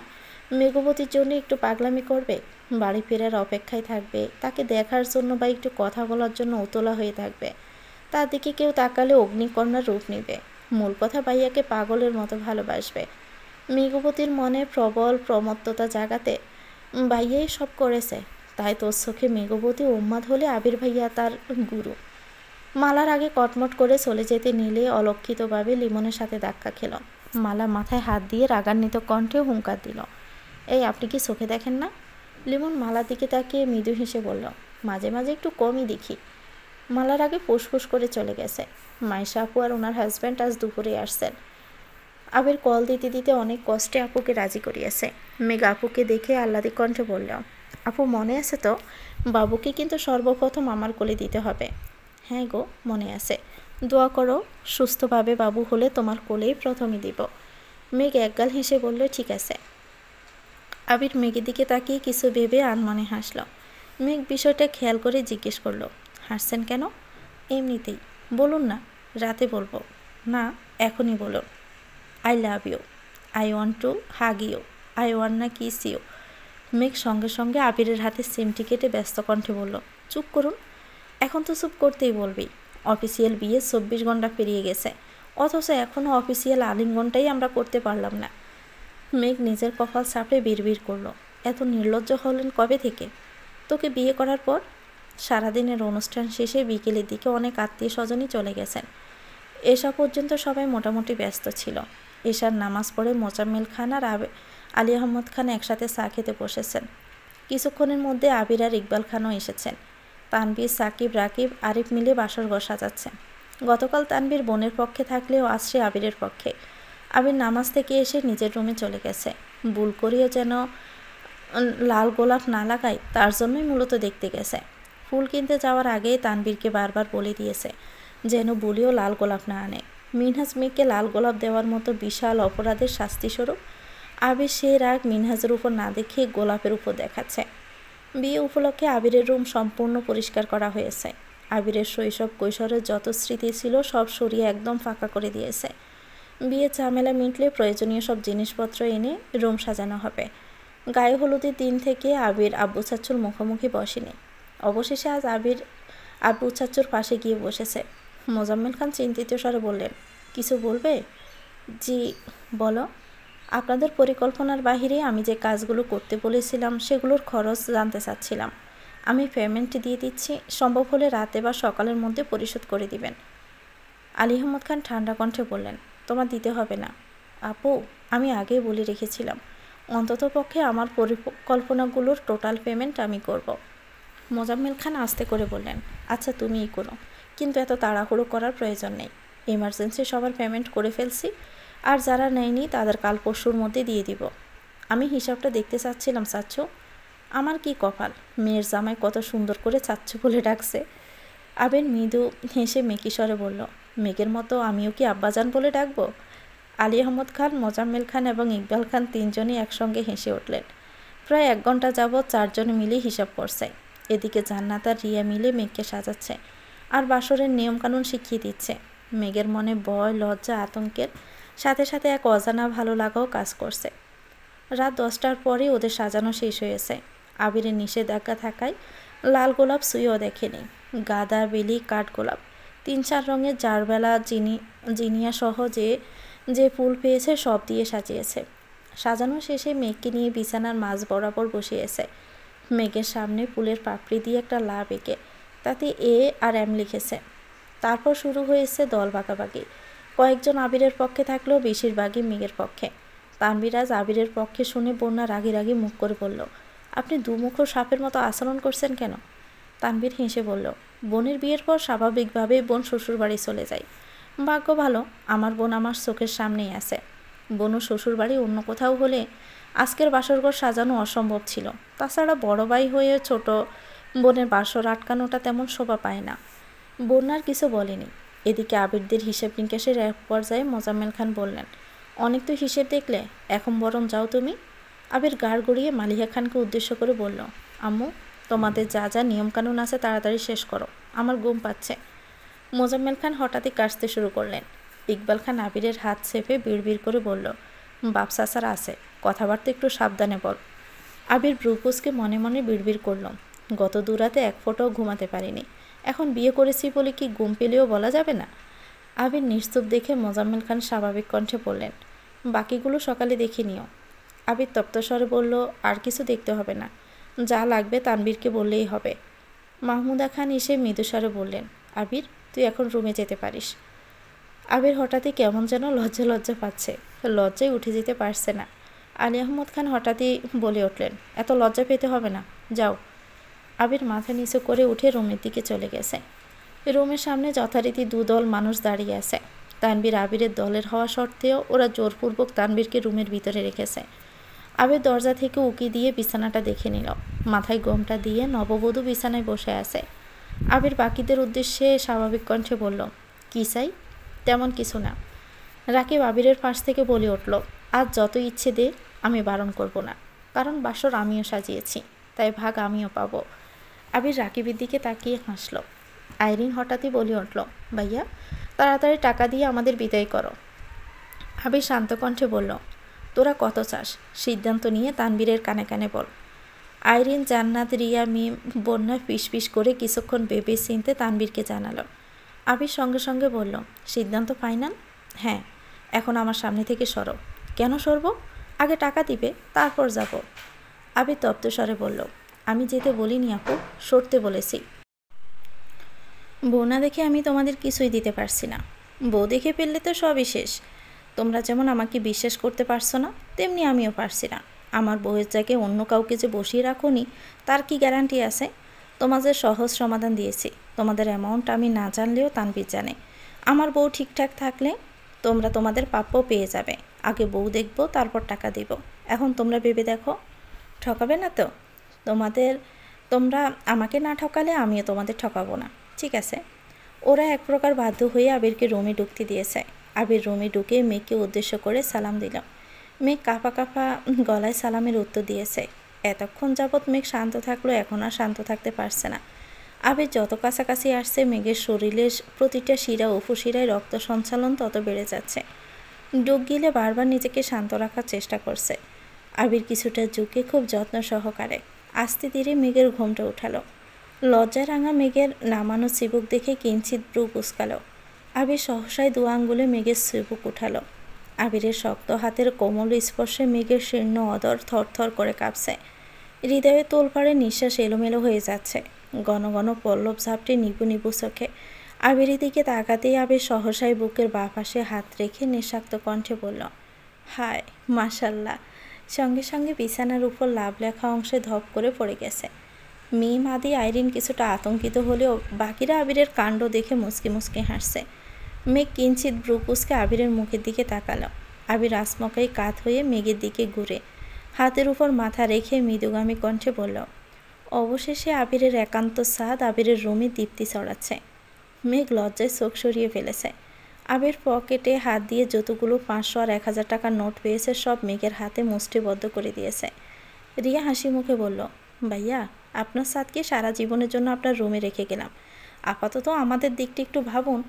মেঘবতীর জন্য একটু পাগলামি করবে? বাড়ি ফেরার অপেক্ষায় থাকবে, তাকে দেখার জন্য বা একটু কথা বলার জন্য উতলা হয়ে থাকবে। তার দিকে কেউ তাকালে অগ্নিকন্যার রূপ নেবে। মূল কথা, ভাইয়াকে পাগলের মতো ভালোবাসবে। মেঘবতীর মনে প্রবল প্রমত্ততা জাগাতে ভাইয়াই সব করেছে। তাই তোর চোখে মেঘবতী উন্মাদ হলে আবির ভাইয়া তার গুরু। মালার আগে কটমট করে চলে যেতে নিলে অলক্ষিতভাবে লিমনের সাথে ধাক্কা খেল। মালা মাথায় হাত দিয়ে রাগান্বিত কণ্ঠে হুঙ্কার দিল, এই আপনি কি চোখে দেখেন না? লিমন মালার দিকে তাকিয়ে মৃদু হেসে বলল, মাঝে মাঝে একটু কমই দেখি। মালার আগে ফুসফুস করে চলে গেছে, মাইশা আপু আর ওনার হাজব্যান্ড আজ দুপুরে আসছেন। আবির কল দিতে দিতে অনেক কষ্টে আপুকে রাজি করিয়েছে। মেঘ আপুকে দেখে আহ্লাদী কণ্ঠে বলল, আপু মনে আছে তো? বাবুকে কিন্তু সর্বপ্রথম আমার কোলে দিতে হবে। হ্যাঁ গো, মনে আছে। দোয়া করো সুস্থভাবে বাবু হলে তোমার কোলেই প্রথমে দিব। মেঘ একগাল হেসে বলল, ঠিক আছে। আবির মেঘের দিকে তাকিয়ে কিছু ভেবে আনমনে হাসল। মেঘ বিষয়টা খেয়াল করে জিজ্ঞেস করলো, হাসছেন কেন? এমনিতেই। বলুন না। রাতে বলবো। না, এখনই বলুন। I love you, I want to hug you, I want না কিস ইউ। মেঘ সঙ্গে সঙ্গে আবিরের হাতে সিমটি কেটে ব্যস্ত কণ্ঠে বলল, চুপ করুন। এখন তো চুপ করতেই বলবি। অফিসিয়াল বিয়ে 24 ঘন্টা পেরিয়ে গেছে, অথচ এখনও অফিসিয়াল আলিঙ্গনটাই আমরা করতে পারলাম না। মেঘ নিজের কপাল চাপড়ে বিড়বিড় করলো, এত নির্লজ্জ হলেন কবে থেকে? তোকে বিয়ে করার পর? সারাদিনের অনুষ্ঠান শেষে বিকেলের দিকে অনেক আত্মীয় স্বজনই চলে গেছেন। এসা পর্যন্ত সবাই মোটামুটি ব্যস্ত ছিল। এশার নামাজ পড়ে মোজাম্মেল খান আর আলী আহমদ খান একসাথে চা খেতে বসেছেন। কিছুক্ষণের মধ্যে আবির আর ইকবাল খানও এসেছেন। তানভীর, সাকিব, রাকিব, আরিফ মিলে বাসরঘর সাজাচ্ছেন। গতকাল তানভীর বোনের পক্ষে থাকলেও আজ সে আবিরের পক্ষে। আবির নামাজ থেকে এসে নিজের রুমে চলে গেছে। ভুল করেও যেন লাল গোলাপ না লাগায় তার জন্যই মূলত দেখতে গেছে। ফুল কিনতে যাওয়ার আগেই তানভীরকে বারবার বলে দিয়েছে যেন বলিও লাল গোলাপ না আনে। মিনহাজ মেঘকে লাল গোলাপ দেওয়ার মতো বিশাল অপরাধের শাস্তিস্বরূপ আবির সেই রাগ মিনহাজের উপর না দেখিয়ে গোলাপের উপর দেখাচ্ছে। বিয়ে উপলক্ষে আবিরের রুম সম্পূর্ণ পরিষ্কার করা হয়েছে। আবিরের শৈশব কৈশোরের যত স্মৃতি ছিল সব সরিয়ে একদম ফাঁকা করে দিয়েছে। বিয়ে ঝামেলা মিটলে প্রয়োজনীয় সব জিনিসপত্র এনে রুম সাজানো হবে। গায়ে হলুদের দিন থেকে আবির আব্বু চাচ্চুর মুখোমুখি বসেনি। অবশেষে আজ আবির আব্বু চাচ্চুর পাশে গিয়ে বসেছে। মোজাম্মেল খান চিন্তিত স্বরে বললেন, কিছু বলবে? জি বলো। আপনাদের পরিকল্পনার বাহিরে আমি যে কাজগুলো করতে বলেছিলাম সেগুলোর খরচ জানতে চাচ্ছিলাম। আমি পেমেন্ট দিয়ে দিচ্ছি, সম্ভব হলে রাতে বা সকালের মধ্যে পরিশোধ করে দিবেন। আলী আহমদ খান ঠান্ডা কণ্ঠে বললেন, তোমার দিতে হবে না আপু, আমি আগেই বলে রেখেছিলাম অন্ততপক্ষে আমার পরিকল্পনাগুলোর টোটাল পেমেন্ট আমি করব। মোজাম্মেল খান আস্তে করে বললেন, আচ্ছা তুমিই করো, কিন্তু এত তাড়াহুড়ো করার প্রয়োজন নেই। এমার্জেন্সি সবার পেমেন্ট করে ফেলছি, আর যারা নেয়নি তাদের কাল পরশুর মধ্যে দিয়ে দিব। আমি হিসাবটা দেখতে চাচ্ছিলাম চাচ্ছু। আমার কি কপাল, মেয়ের জামাই কত সুন্দর করে চাচ্ছু বলে ডাকছে। আবির মৃদু হেসে মেকি স্বরে বলল, মেঘের মতো আমিও কি আব্বাজান বলে ডাকবো? আলী আহমদ খান, মোজাম্মেল খান এবং ইকবাল খান তিনজনই একসঙ্গে হেসে উঠলেন। প্রায় 1 ঘন্টা যাবৎ চারজনে মিলে হিসাব করছে। এদিকে জান্নাত আর রিয়া মিলে মেঘকে সাজাচ্ছে আর বাসরের নিয়মকানুন শিখিয়ে দিচ্ছে। মেঘের মনে ভয়, লজ্জা, আতঙ্কের সাথে সাথে এক অজানা ভালো লাগাও কাজ করছে। রাত 10টার পরেই ওদের সাজানো শেষ হয়েছে। আবিরের নিষেধাজ্ঞা থাকায় লাল গোলাপ সুইও দেখেনি। গাঁদা, বেলি, কাঠগোলাপ 3-4 রঙের জারবেলা, জিনিয়া সহ যে ফুল পেয়েছে সব দিয়ে সাজিয়েছে। সাজানো শেষে মেঘকে নিয়ে বিছানার মাঝ বরাবর বসিয়েছে। মেঘের সামনে ফুলের পাপড়ি দিয়ে একটা লাভ এঁকে তাতে এ আর এম লিখেছে। তারপর শুরু হয়েছে দল ভাগাভাগি। কয়েকজন আবিরের পক্ষে থাকলেও বেশিরভাগই মেঘের পক্ষে। তানভীর আজ আবিরের পক্ষে শুনে বন্যা রাগি রাগি মুখ করে বলল, আপনি দুমুখো সাপের মতো আচরণ করছেন কেন? তানভীর হেসে বলল, বোনের বিয়ের পর স্বাভাবিকভাবেই বোন শ্বশুরবাড়ি চলে যায়। ভাগ্য ভালো, আমার বোন আমার চোখের সামনেই আছে। বোনও শ্বশুরবাড়ি অন্য কোথাও হলে আজকের বাসরঘর সাজানো অসম্ভব ছিল। তাছাড়া বড় ভাই হয়ে ছোট বোনের বাসর আটকানোটা তেমন শোভা পায় না। বন্যার কিছু বলেনি। এদিকে আবিরদের হিসেব নিকাশের এক পর্যায়ে মোজাম্মেল খান বললেন, অনেক তো হিসেব দেখলে, এখন বরং যাও তুমি। আবির গাড় গড়িয়ে মালিহা খানকে উদ্দেশ্য করে বলল, আম্মু, তোমাদের যা যা নিয়মকানুন আছে তাড়াতাড়ি শেষ করো, আমার ঘুম পাচ্ছে। মোজাম্মেল খান হঠাৎই কাশতে শুরু করলেন। ইকবাল খান আবিরের হাত চেপে বিড়বিড় করে বলল, বাপ চাচার আছে, কথাবার্তা একটু সাবধানে বল। আবির ব্রুকুসকে মনে মনে বিড়বিড় করল, গত 2 রাতে এক ফোঁটাও ঘুমাতে পারিনি, এখন বিয়ে করেছি বলে কি ঘুম পেলেও বলা যাবে না? আবির নিশ্চুপ দেখে মোজাম্মেল খান স্বাভাবিক কণ্ঠে বললেন, বাকিগুলো সকালে দেখে নিও। আবির তপ্তস্বরে বলল, আর কিছু দেখতে হবে না, যা লাগবে তানবীরকে বললেই হবে। মাহমুদা খান এসে মৃদুস্বরে বললেন, আবির, তুই এখন রুমে যেতে পারিস। আবির হঠাৎই কেমন যেন লজ্জা লজ্জা পাচ্ছে, লজ্জায় উঠে যেতে পারছে না। আলী আহমদ খান হঠাৎই বলে উঠলেন, এত লজ্জা পেতে হবে না, যাও। আবির মাথা নিচু করে উঠে রুমের দিকে চলে গেছে। রুমের সামনে যথারীতি 2 দল মানুষ দাঁড়িয়ে আছে। তানবীর আবিরের দলের হওয়া সত্ত্বেও ওরা জোরপূর্বক তানবীরকে রুমের ভিতরে রেখেছে। আবির দরজা থেকে উকি দিয়ে বিছানাটা দেখে নিল। মাথায় গোমটা দিয়ে নববধূ বিছানায় বসে আছে। আবির বাকিদের উদ্দেশ্যে স্বাভাবিক কণ্ঠে বলল, কী চাই? তেমন কিছু না। রাকিব আবিরের পাশ থেকে বলে উঠল, আজ যত ইচ্ছে দে, আমি বারণ করব না, কারণ বাসর আমিও সাজিয়েছি, তাই ভাগ আমিও পাবো। আবির রাকিবের দিকে তাকিয়ে হাসল। আইরিন হঠাৎই বলে উঠল, ভাইয়া, তাড়াতাড়ি টাকা দিয়ে আমাদের বিদায় করো। আবির শান্ত কণ্ঠে বলল, তোরা কত চাস সিদ্ধান্ত নিয়ে তানবীরের কানে কানে বল। আইরিন, জান্নাত, রিয়া, মিম, বন্যা ফিস করে কিছুক্ষণ ভেবে চিনতে তানবীরকে জানালো। আবির সঙ্গে সঙ্গে বলল, সিদ্ধান্ত ফাইনাল? হ্যাঁ, এখন আমার সামনে থেকে সরো। কেন সরব? আগে টাকা দিবে, তারপর যাব। আবির তপ্তস্বরে বলল, আমি যেতে বলিনি আপু, সরতে বলেছি। বউ না দেখে আমি তোমাদের কিছুই দিতে পারছি না। বউ দেখে ফেললে তো সবই শেষ। তোমরা যেমন আমাকে বিশ্বাস করতে পারছো না, তেমনি আমিও পারছি না। আমার বউয়ের জায়গায় অন্য কাউকে যে বসিয়ে রাখোনি, তার কি গ্যারান্টি আছে? তোমাদের সহজ সমাধান দিয়েছি। তোমাদের অ্যামাউন্ট আমি না জানলেও তানবীর জানে। আমার বউ ঠিকঠাক থাকলে তোমরা তোমাদের প্রাপ্য পেয়ে যাবে। আগে বউ দেখব, তারপর টাকা দেব। এখন তোমরা ভেবে দেখো, ঠকাবে না তো? তোমরা আমাকে না ঠকালে আমিও তোমাদের ঠকাবো না, ঠিক আছে? ওরা এক প্রকার বাধ্য হয়ে আবিরকে রুমে ঢুকতে দিয়েছে। আবির রুমে ঢুকে মেঘকে উদ্দেশ্য করে সালাম দিল। মেঘ কাঁপা কাঁপা গলায় সালামের উত্তর দিয়েছে। এতক্ষণ যাবৎ মেঘ শান্ত থাকলো, এখন আর শান্ত থাকতে পারছে না। আবির যত কাছাকাছি আসছে, মেঘের শরীরের প্রতিটা শিরা উপশিরায় রক্ত সঞ্চালন তত বেড়ে যাচ্ছে। ডুব গিলে বারবার নিজেকে শান্ত রাখার চেষ্টা করছে। আবির কিছুটা ঝুঁকে খুব যত্ন সহকারে আস্তে ধীরে মেঘের ঘুমটা উঠালো। লজ্জায় রাঙা মেঘের নামানো চিবুক দেখে কিঞ্চিত ব্রু কুঁচকালো। আবির সহসায় 2 আঙ্গুলে মেঘের চিবুক উঠালো। আবিরের শক্ত হাতের কোমল স্পর্শে মেঘের শীর্ণ অদর থরথর করে কাঁপছে। হৃদয়ে তোলপাড়ে নিঃশ্বাস এলোমেলো হয়ে যাচ্ছে। ঘন ঘন পল্লব ঝাপটে নিবু নিবু চোখে আবিরের দিকে তাকাতেই আবির সহসায় বুকের বাঁ পাশে হাত রেখে নিঃশাক্ত কণ্ঠে বলল, হায় মাশাল্লাহ। সঙ্গে সঙ্গে বিছানার উপর লাভ লেখা অংশে ধপ করে পড়ে গেছে। মিম, আদি, আইরিন কিছুটা আতঙ্কিত হলেও বাকিরা আবিরের কাণ্ড দেখে মুচকি মুচকি হাসছে। মেঘ কিঞ্চিত ব্রুকুসকে আবিরের মুখের দিকে তাকালো। আবির আসমকাই কাত হয়ে মেঘের দিকে ঘুরে হাতের উপর মাথা রেখে মৃদুগামী কণ্ঠে বলল, অবশেষে আবিরের একান্ত সাদ আবিরের রুমে দীপ্তি ছড়াচ্ছে। মেঘ লজ্জায় চোখ সরিয়ে ফেলেছে। আবির পকেটে হাত দিয়ে যতগুলো 500 আর 1000 টাকার নোট পেয়েছে সব মেঘের হাতে মুষ্টিবদ্ধ করে দিয়েছে। রিয়া হাসি মুখে বলল, ভাইয়া আপনার সাদকে সারা জীবনের জন্য আপনার রুমে রেখে গেলাম, আপাতত আমাদের দিকটা একটু ভাবুন।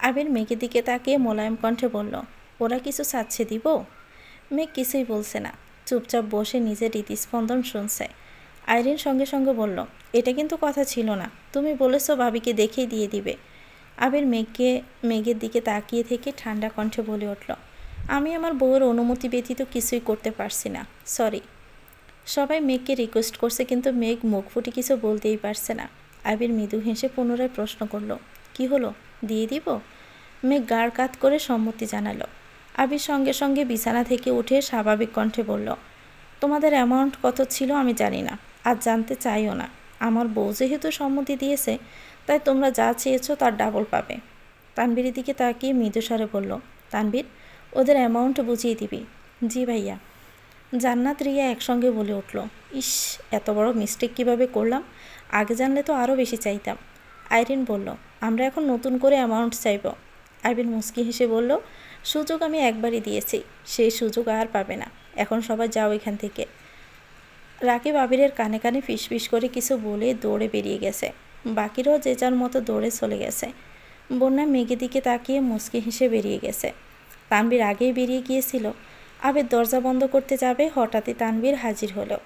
আবির মেঘের দিকে তাকিয়ে মোলায়েম কণ্ঠে বলল, ওরা কিছু চাচ্ছে দিব? মেঘ কিছুই বলছে না, চুপচাপ বসে নিজের হৃদস্পন্দন শুনছে। আইরিন সঙ্গে সঙ্গে বলল, এটা কিন্তু কথা ছিল না, তুমি বলেছো ভাবিকে দেখেই দিয়ে দিবে। আবির মেঘের দিকে তাকিয়ে থেকে ঠান্ডা কণ্ঠে বলে উঠল, আমি আমার বউয়ের অনুমতি ব্যতীত কিছুই করতে পারছি না, সরি। সবাই মেঘকে রিকোয়েস্ট করছে কিন্তু মেঘ মুখ ফুটে কিছু বলতেই পারছে না। আবির মৃদু হেসে পুনরায় প্রশ্ন করল, কি হলো, দিয়ে দিব? মেঘ গাড় কাত করে সম্মতি জানালো। আবির সঙ্গে সঙ্গে বিছানা থেকে উঠে স্বাভাবিক কণ্ঠে বলল, তোমাদের অ্যামাউন্ট কত ছিল আমি জানি না, আর জানতে চাইও না। আমার বউ যেহেতু সম্মতি দিয়েছে তাই তোমরা যা চেয়েছো তার ডাবল পাবে। তানবীরের দিকে তাকিয়ে মৃদুস্বরে বলল, তানবীর ওদের অ্যামাউন্ট বুঝিয়ে দিবি। জি ভাইয়া। জান্নাত রিয়া একসঙ্গে বলে উঠল, ইস এত বড় মিস্টেক কিভাবে করলাম, আগে জানলে তো আরও বেশি চাইতাম। আইরিন বলল, আমরা এখন নতুন করে অ্যামাউন্ট চাইব। আইরিন মুচকি হেসে বলল, সুযোগ আমি একবারই দিয়েছি, সেই সুযোগ আর পাবে না, এখন সবাই যাও এখান থেকে। রাকিব আবিরের কানে কানে ফিসফিস করে কিছু বলে দৌড়ে বেরিয়ে গেছে। বাকিরাও যে যার মতো দৌড়ে চলে গেছে। বন্যা মেঘের দিকে তাকিয়ে মুচকি হেসে বেরিয়ে গেছে। তানবীর আগেই বেরিয়ে গিয়েছিল। আবির দরজা বন্ধ করতে যাবে, হঠাৎই তানবীর হাজির হলো।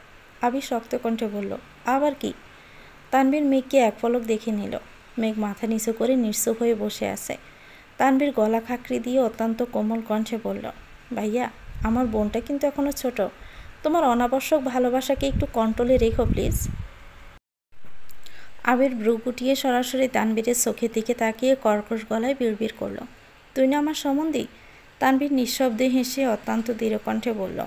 আবির শক্ত কণ্ঠে বলল, আবার কি? তানবীর মেঘকে এক পলক দেখে নিল। মেঘ মাথা নিচু করে নিঃস্ব হয়ে বসে আছে। তানবীর গলা খাকড়ি দিয়ে অত্যন্ত কোমল কণ্ঠে বলল, ভাইয়া আমার বোনটা কিন্তু এখনও ছোট, তোমার অনাবশ্যক ভালোবাসাকে একটু কন্ট্রোলে রেখো প্লিজ। আবির ভ্রু গুটিয়ে সরাসরি তানবীরের চোখের দিকে তাকিয়ে কর্কশ গলায় বিড়বিড় করল, তুই না আমার সম্বন্ধী? তানবীর নিঃশব্দে হেসে অত্যন্ত দৃঢ় কণ্ঠে বলল,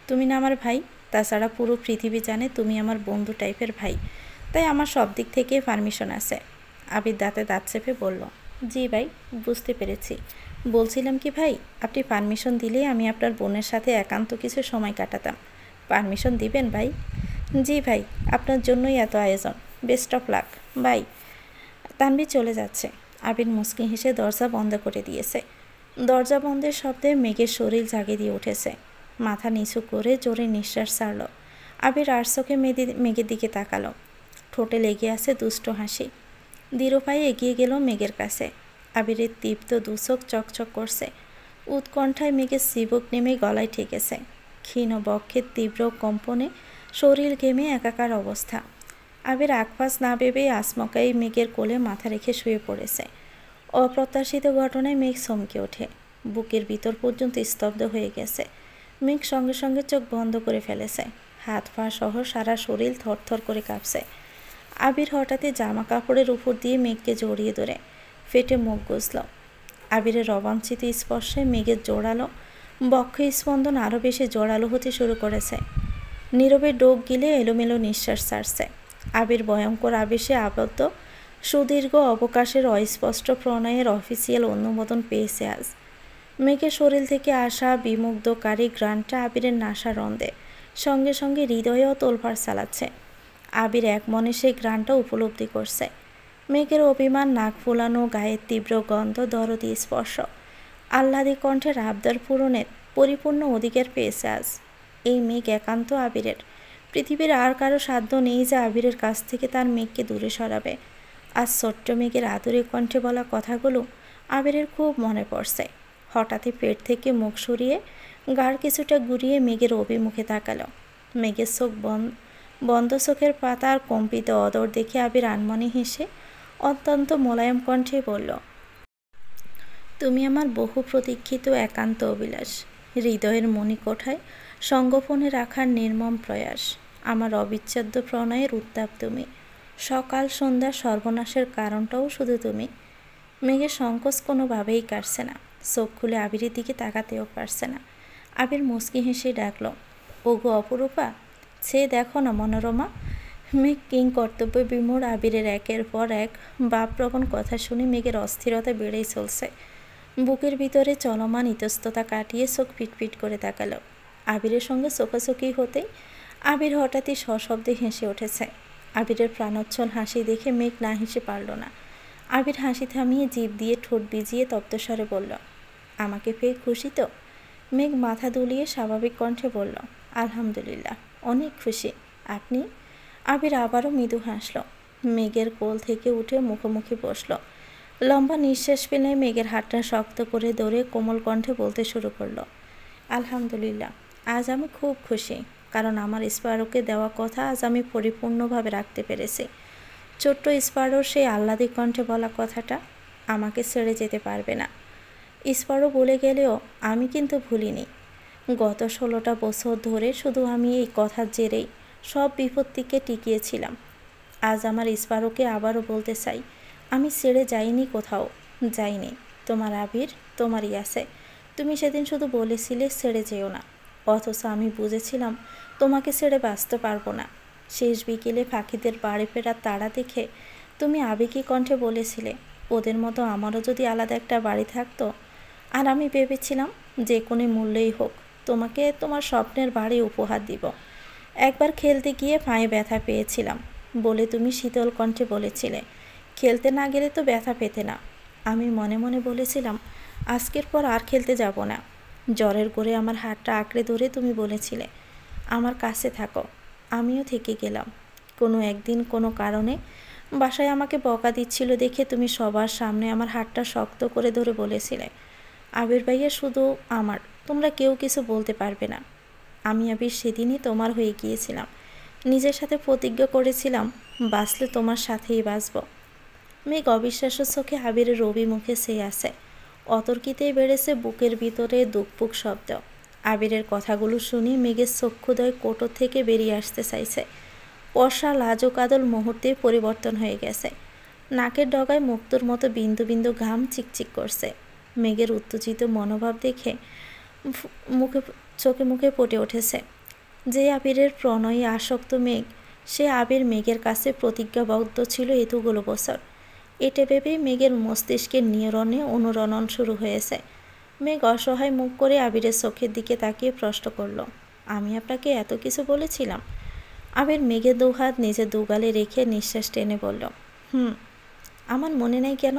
তুমি না আমার ভাই? তাছাড়া পুরো পৃথিবী জানে তুমি আমার বন্ধু টাইপের ভাই, তাই আমার সব দিক থেকে পারমিশন আছে। আবির দাঁতে দাঁত চেপে বলল, জি ভাই, বুঝতে পেরেছি। বলছিলাম কি ভাই, আপনি পারমিশন দিলেই আমি আপনার বোনের সাথে একান্ত কিছু সময় কাটাতাম। পারমিশন দিবেন ভাই? জি ভাই, আপনার জন্যই এত আয়োজন। Best of luck bye. Tanvir চলে যাচ্ছে। আবির মুচকি হেসে দরজা বন্ধ করে দিয়েছে। দরজা বন্ধের শব্দে মেঘের শরীর জাগে দিয়ে উঠেছে। মাথা নিচু করে জোরে নিঃশ্বাস ছাড়ল। আবির আর চোখে মেঘের দিকে তাকালো। ঠোঁটে লেগে আছে দুষ্ট হাসি। দৃঢ় পায়ে এগিয়ে গেল মেঘের কাছে। আবিরের তীব্র দুচোখ চকচক করছে। উৎকণ্ঠায় মেঘের চিবুক নেমে গলায় ঠেকেছে। ক্ষীণ বক্ষের তীব্র কম্পনে শরীর ঘেমে একাকার অবস্থা। আবির আকপাস না ভেবেই আচমকাই মেঘের কোলে মাথা রেখে শুয়ে পড়েছে। অপ্রত্যাশিত ঘটনায় মেঘ চমকে ওঠে। বুকের ভিতর পর্যন্ত স্তব্ধ হয়ে গেছে। মেঘ সঙ্গে সঙ্গে চোখ বন্ধ করে ফেলেছে। হাত পা সহ সারা শরীর থরথর করে কাঁপছে। আবির হঠাৎই জামা কাপড়ের উপর দিয়ে মেঘকে জড়িয়ে ধরে ফেটে মুখ গুজল। আবিরের অবাঞ্ছিত স্পর্শে মেঘের জোরালো বক্ষ স্পন্দন আরও বেশি জোরালো হতে শুরু করেছে। নীরবে ডোক গিলে এলোমেলো নিঃশ্বাস ছাড়ছে। আবির ভয়ঙ্কর আবেশে আবদ্ধ সুদীর্ঘ অবকাশের অস্পষ্ট প্রণয়ের অফিসিয়াল অনুমোদন পেয়েছে আজ। মেঘের শরীর থেকে আসা বিমুগ্ধকারী ঘ্রাণটা আবিরের নাসা রন্ধে সঙ্গে সঙ্গে হৃদয়েও তোলপাড় চালাচ্ছে। আবির এক মনে সেই ঘ্রাণটা উপলব্ধি করছে। মেঘের অভিমান, নাক ফুলানো, গায়ের তীব্র গন্ধ, দরদি স্পর্শ, আহ্লাদী কণ্ঠের আবদার পূরণের পরিপূর্ণ অধিকার পেয়েছে আজ। এই মেঘ একান্ত আবিরের। পৃথিবীর আর কারো সাধ্য নেই যে আবিরের কাছ থেকে তার মেঘকে দূরে সরাবে। আজ ছোট্ট মেঘের আদুরে কণ্ঠে বলা কথাগুলো আবিরের খুব মনে পড়ছে। হঠাৎই পেট থেকে মুখ সরিয়ে গাঢ় কিছুটা ঘুরিয়ে মেঘের অভিমুখে তাকালো। মেঘের চোখ বন্ধ চোখের পাতার কম্পিত অদর দেখে আবির আনমনে হেসে অত্যন্ত মোলায়েম কণ্ঠে বলল, তুমি আমার বহু প্রতীক্ষিত একান্ত অভিলাষ, হৃদয়ের মণিকোঠায় সংগোপনে রাখার নির্মম প্রয়াস, আমার অবিচ্ছেদ্য প্রণয়ের উত্তাপ তুমি, সকাল সন্ধ্যা সর্বনাশের কারণটাও শুধু তুমি। মেঘের সংকোচ কোনোভাবেই কাটছে না। চোখ খুলে আবিরের দিকে তাকাতেও পারছে না। আবির মুচকি হেসে ডাকল, ওগো অপরূপা, সে দেখো না মনোরমা। মেঘ কিং কর্তব্য বিমূঢ়। আবিরের একের পর এক ভাবপ্রবণ কথা শুনে মেঘের অস্থিরতা বেড়েই চলছে। বুকের ভিতরে চলমান ইতস্ততা কাটিয়ে চোখ পিটপিট করে তাকালো। আবিরের সঙ্গে চোখাচোখি হতেই আবির হঠাৎই সশব্দে হেসে উঠেছে। আবিরের প্রাণোচ্ছল হাসি দেখে মেঘ না হেসে পারল না। আবির হাসি থামিয়ে জিভ দিয়ে ঠোঁট ভিজিয়ে তপ্তস্বরে বলল, আমাকে পেয়ে খুশি তো? মেঘ মাথা দুলিয়ে স্বাভাবিক কণ্ঠে বলল, আলহামদুলিল্লাহ, অনেক খুশি। আপনি? আবির আবারও মৃদু হাসল। মেঘের কোল থেকে উঠে মুখোমুখি বসল। লম্বা নিঃশ্বাস ফেলে মেঘের হাতটা শক্ত করে ধরে কোমল কণ্ঠে বলতে শুরু করলো, আলহামদুলিল্লাহ, আজ আমি খুব খুশি, কারণ আমার স্পারোকে দেওয়া কথা আজ আমি পরিপূর্ণভাবে রাখতে পেরেছি। ছোট্ট স্পারোর সেই আহ্লাদী কণ্ঠে বলা কথাটা, আমাকে ছেড়ে যেতে পারবে না। স্পারো বলে গেলেও আমি কিন্তু ভুলিনি। গত 16টা বছর ধরে শুধু আমি এই কথার জেরেই সব বিপত্তিকে টিকিয়েছিলাম। আজ আমার স্পারোকে আবারও বলতে চাই, আমি ছেড়ে যাইনি, কোথাও যাইনি। তোমার আবির, তোমারই আছে। তুমি সেদিন শুধু বলেছিলে ছেড়ে যেও না, অথচ আমি বুঝেছিলাম তোমাকে ছেড়ে বাঁচতে পারবো না। শেষ বিকেলে পাখিদের বাড়ি ফেরার তাড়া দেখে তুমি আবেগী কণ্ঠে বলেছিলে, ওদের মতো আমারও যদি আলাদা একটা বাড়ি থাকতো। আর আমি ভেবেছিলাম যে কোনো মূল্যেই হোক তোমাকে তোমার স্বপ্নের বাড়ি উপহার দিব। একবার খেলতে গিয়ে পায়ে ব্যথা পেয়েছিলাম বলে তুমি শীতল কণ্ঠে বলেছিলে, খেলতে না গেলে তো ব্যথা পেতে না। আমি মনে মনে বলেছিলাম, আজকের পর আর খেলতে যাব না। জ্বরের ঘোরে আমার হাতটা আঁকড়ে ধরে তুমি বলেছিলে, আমার কাছে থাকো। আমিও থেকে গেলাম। কোনো একদিন কোনো কারণে বাসায় আমাকে বকা দিচ্ছিল দেখে তুমি সবার সামনে আমার হাতটা শক্ত করে ধরে বলেছিলে, আবির ভাইয়া শুধু আমার, তোমরা কেউ কিছু বলতে পারবে না। আমি আবির সেদিনই তোমার হয়ে গিয়েছিলাম। নিজের সাথে প্রতিজ্ঞা করেছিলাম, বাঁচলে তোমার সাথেই বাঁচব। মেঘ অবিশ্বাস্য চোখে আবিরের রবি মুখে চেয়ে আছে। অতর্কিতেই বেড়েছে বুকের ভিতরে দুকপুক শব্দ। আবিরের কথাগুলো শুনি মেঘের চক্ষুদয় কোটর থেকে বেরিয়ে আসতে চাইছে। বর্ষা লাজ ও কাদল মুহূর্তেই পরিবর্তন হয়ে গেছে। নাকের ডগায় মুক্তোর মতো বিন্দু বিন্দু ঘাম চিকচিক করছে। মেঘের উত্তেজিত মনোভাব দেখে মুখে চোখে মুখে ফুটে উঠেছে, যে আবিরের প্রণয়ে আসক্ত মেঘ, সে আবির মেঘের কাছে প্রতিজ্ঞাবদ্ধ ছিল এতগুলো বছর। এটা ভেবেই মেঘের মস্তিষ্কের নিয়রণে অনুরণন শুরু হয়েছে। মেঘ অসহায় মুখ করে আবিরের চোখের দিকে তাকিয়ে প্রশ্ন করল, আমি আপনাকে এত কিছু বলেছিলাম? আবির মেঘের দুহাত নিজের দুগালে রেখে নিঃশ্বাস টেনে বলল, আমার মনে নেই কেন?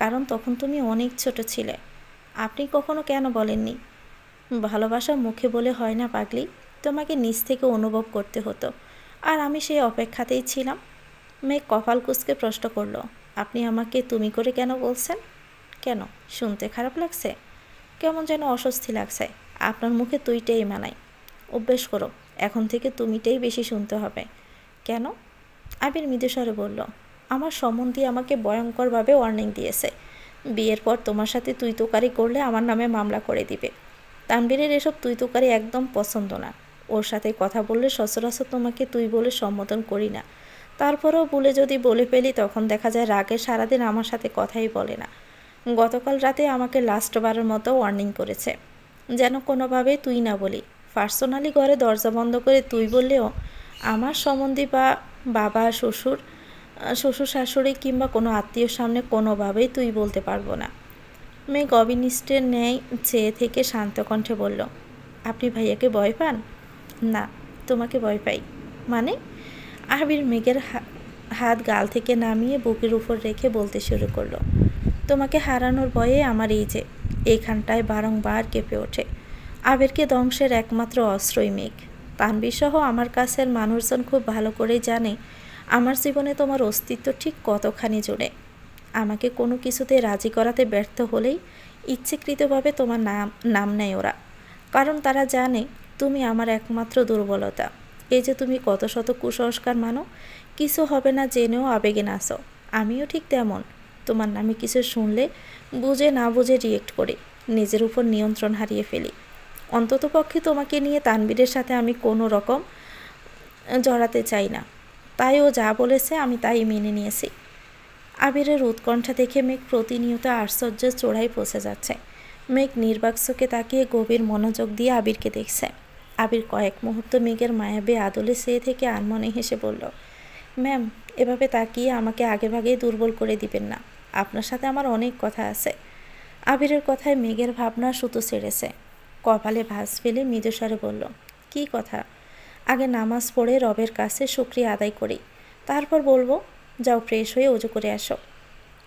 কারণ তখন তুমি অনেক ছোট ছিলে। আপনি কখনো কেন বলেননি? ভালোবাসা মুখে বলে হয় না পাগলি, তোমাকে নিজ থেকে অনুভব করতে হতো, আর আমি সেই অপেক্ষাতেই ছিলাম। মেঘ কপাল কুঁচকে প্রশ্ন করল, আপনি আমাকে তুমি করে কেন বলছেন? কেন, শুনতে খারাপ লাগছে? কেমন যেন অস্বস্তি লাগছে। আপনার মুখে তুইটাই মানায়। অভ্যেস করো, এখন থেকে তুমিটাই বেশি শুনতে হবে। কেন? আবির মৃদুস্বরে বলল, আমার সম্বন্ধী আমাকে ভয়ঙ্করভাবে ওয়ার্নিং দিয়েছে। বিয়ের পর তোমার সাথে তুই তোকারি করলে আমার নামে মামলা করে দিবে। তানবীরের এসব তুই তোকারি একদম পছন্দ না। ওর সাথে কথা বললে সচরাচর তোমাকে তুই বলে সম্বোধন করি না। তারপরেও বলে যদি বলে ফেলি তখন দেখা যায় রাগে সারাদিন আমার সাথে কথাই বলে না। গতকাল রাতে আমাকে লাস্টবারের মতো ওয়ার্নিং করেছে, যেন কোনোভাবেই তুই না বলি। পার্সোনালি ঘরে দরজা বন্ধ করে তুই বললেও আমার সম্বন্ধী বা বাবা, শ্বশুর শাশুড়ি কিংবা কোনো আত্মীয়র সামনে কোনোভাবেই তুই বলতে পারবো না। মেঘ অবিনিষ্টের ন্যায় চেয়ে থেকে শান্ত কণ্ঠে বলল, আপনি ভাইয়াকে ভয় পান? না, তোমাকে ভয় পাই। মানে? আবির মেঘের হাত গাল থেকে নামিয়ে বুকের উপর রেখে বলতে শুরু করলো, তোমাকে হারানোর ভয়ে আমার এই যে এইখানটায় বারংবার কেঁপে ওঠে। আবিরকে ধ্বংসের একমাত্র অস্ত্রই মেঘ। তানবীরসহ আমার কাছের মানুষজন খুব ভালো করেই জানে আমার জীবনে তোমার অস্তিত্ব ঠিক কতখানি জোরে। আমাকে কোনো কিছুতে রাজি করাতে ব্যর্থ হলেই ইচ্ছাকৃতভাবে তোমার নাম নেয় ওরা, কারণ তারা জানে তুমি আমার একমাত্র দুর্বলতা। এই যে তুমি কত শত কুসংস্কার মানো, কিছু হবে না জেনেও আবেগে নাচো। আমিও ঠিক তেমন। তোমার নামে কিছু শুনলে বুঝে না বুঝে রিয়েক্ট করি, নিজের উপর নিয়ন্ত্রণ হারিয়ে ফেলি। অন্ততপক্ষে তোমাকে নিয়ে তানবীরের সাথে আমি কোনো রকম জড়াতে চাই না। তাই ও যা বলেছে আমি তাই মেনে নিয়েছি। আবিরের উৎকণ্ঠা দেখে মেঘ প্রতিনিয়ত আশ্চর্যের চোরাই পৌঁছে যাচ্ছে। মেঘ নির্বাক চোখে তাকিয়ে গভীর মনোযোগ দিয়ে আবিরকে দেখছে। আবির কয়েক মুহূর্ত মেঘের মায়াবী আদলে চেয়ে থেকে আনমনে হেসে বলল, ম্যাম, এভাবে তাকিয়ে আমাকে আগেভাগেই দুর্বল করে দিবেন না। আপনার সাথে আমার অনেক কথা আছে। আবিরের কথায় মেঘের ভাবনা সুতো ছেড়েছে। কপালে ভাঁজ ফেলে মৃদুস্বরে বলল, কী কথা? আগে নামাজ পড়ে রবের কাছে শুকরিয়া আদায় করি, তারপর বলবো। যাও ফ্রেশ হয়ে অজু করে আসো।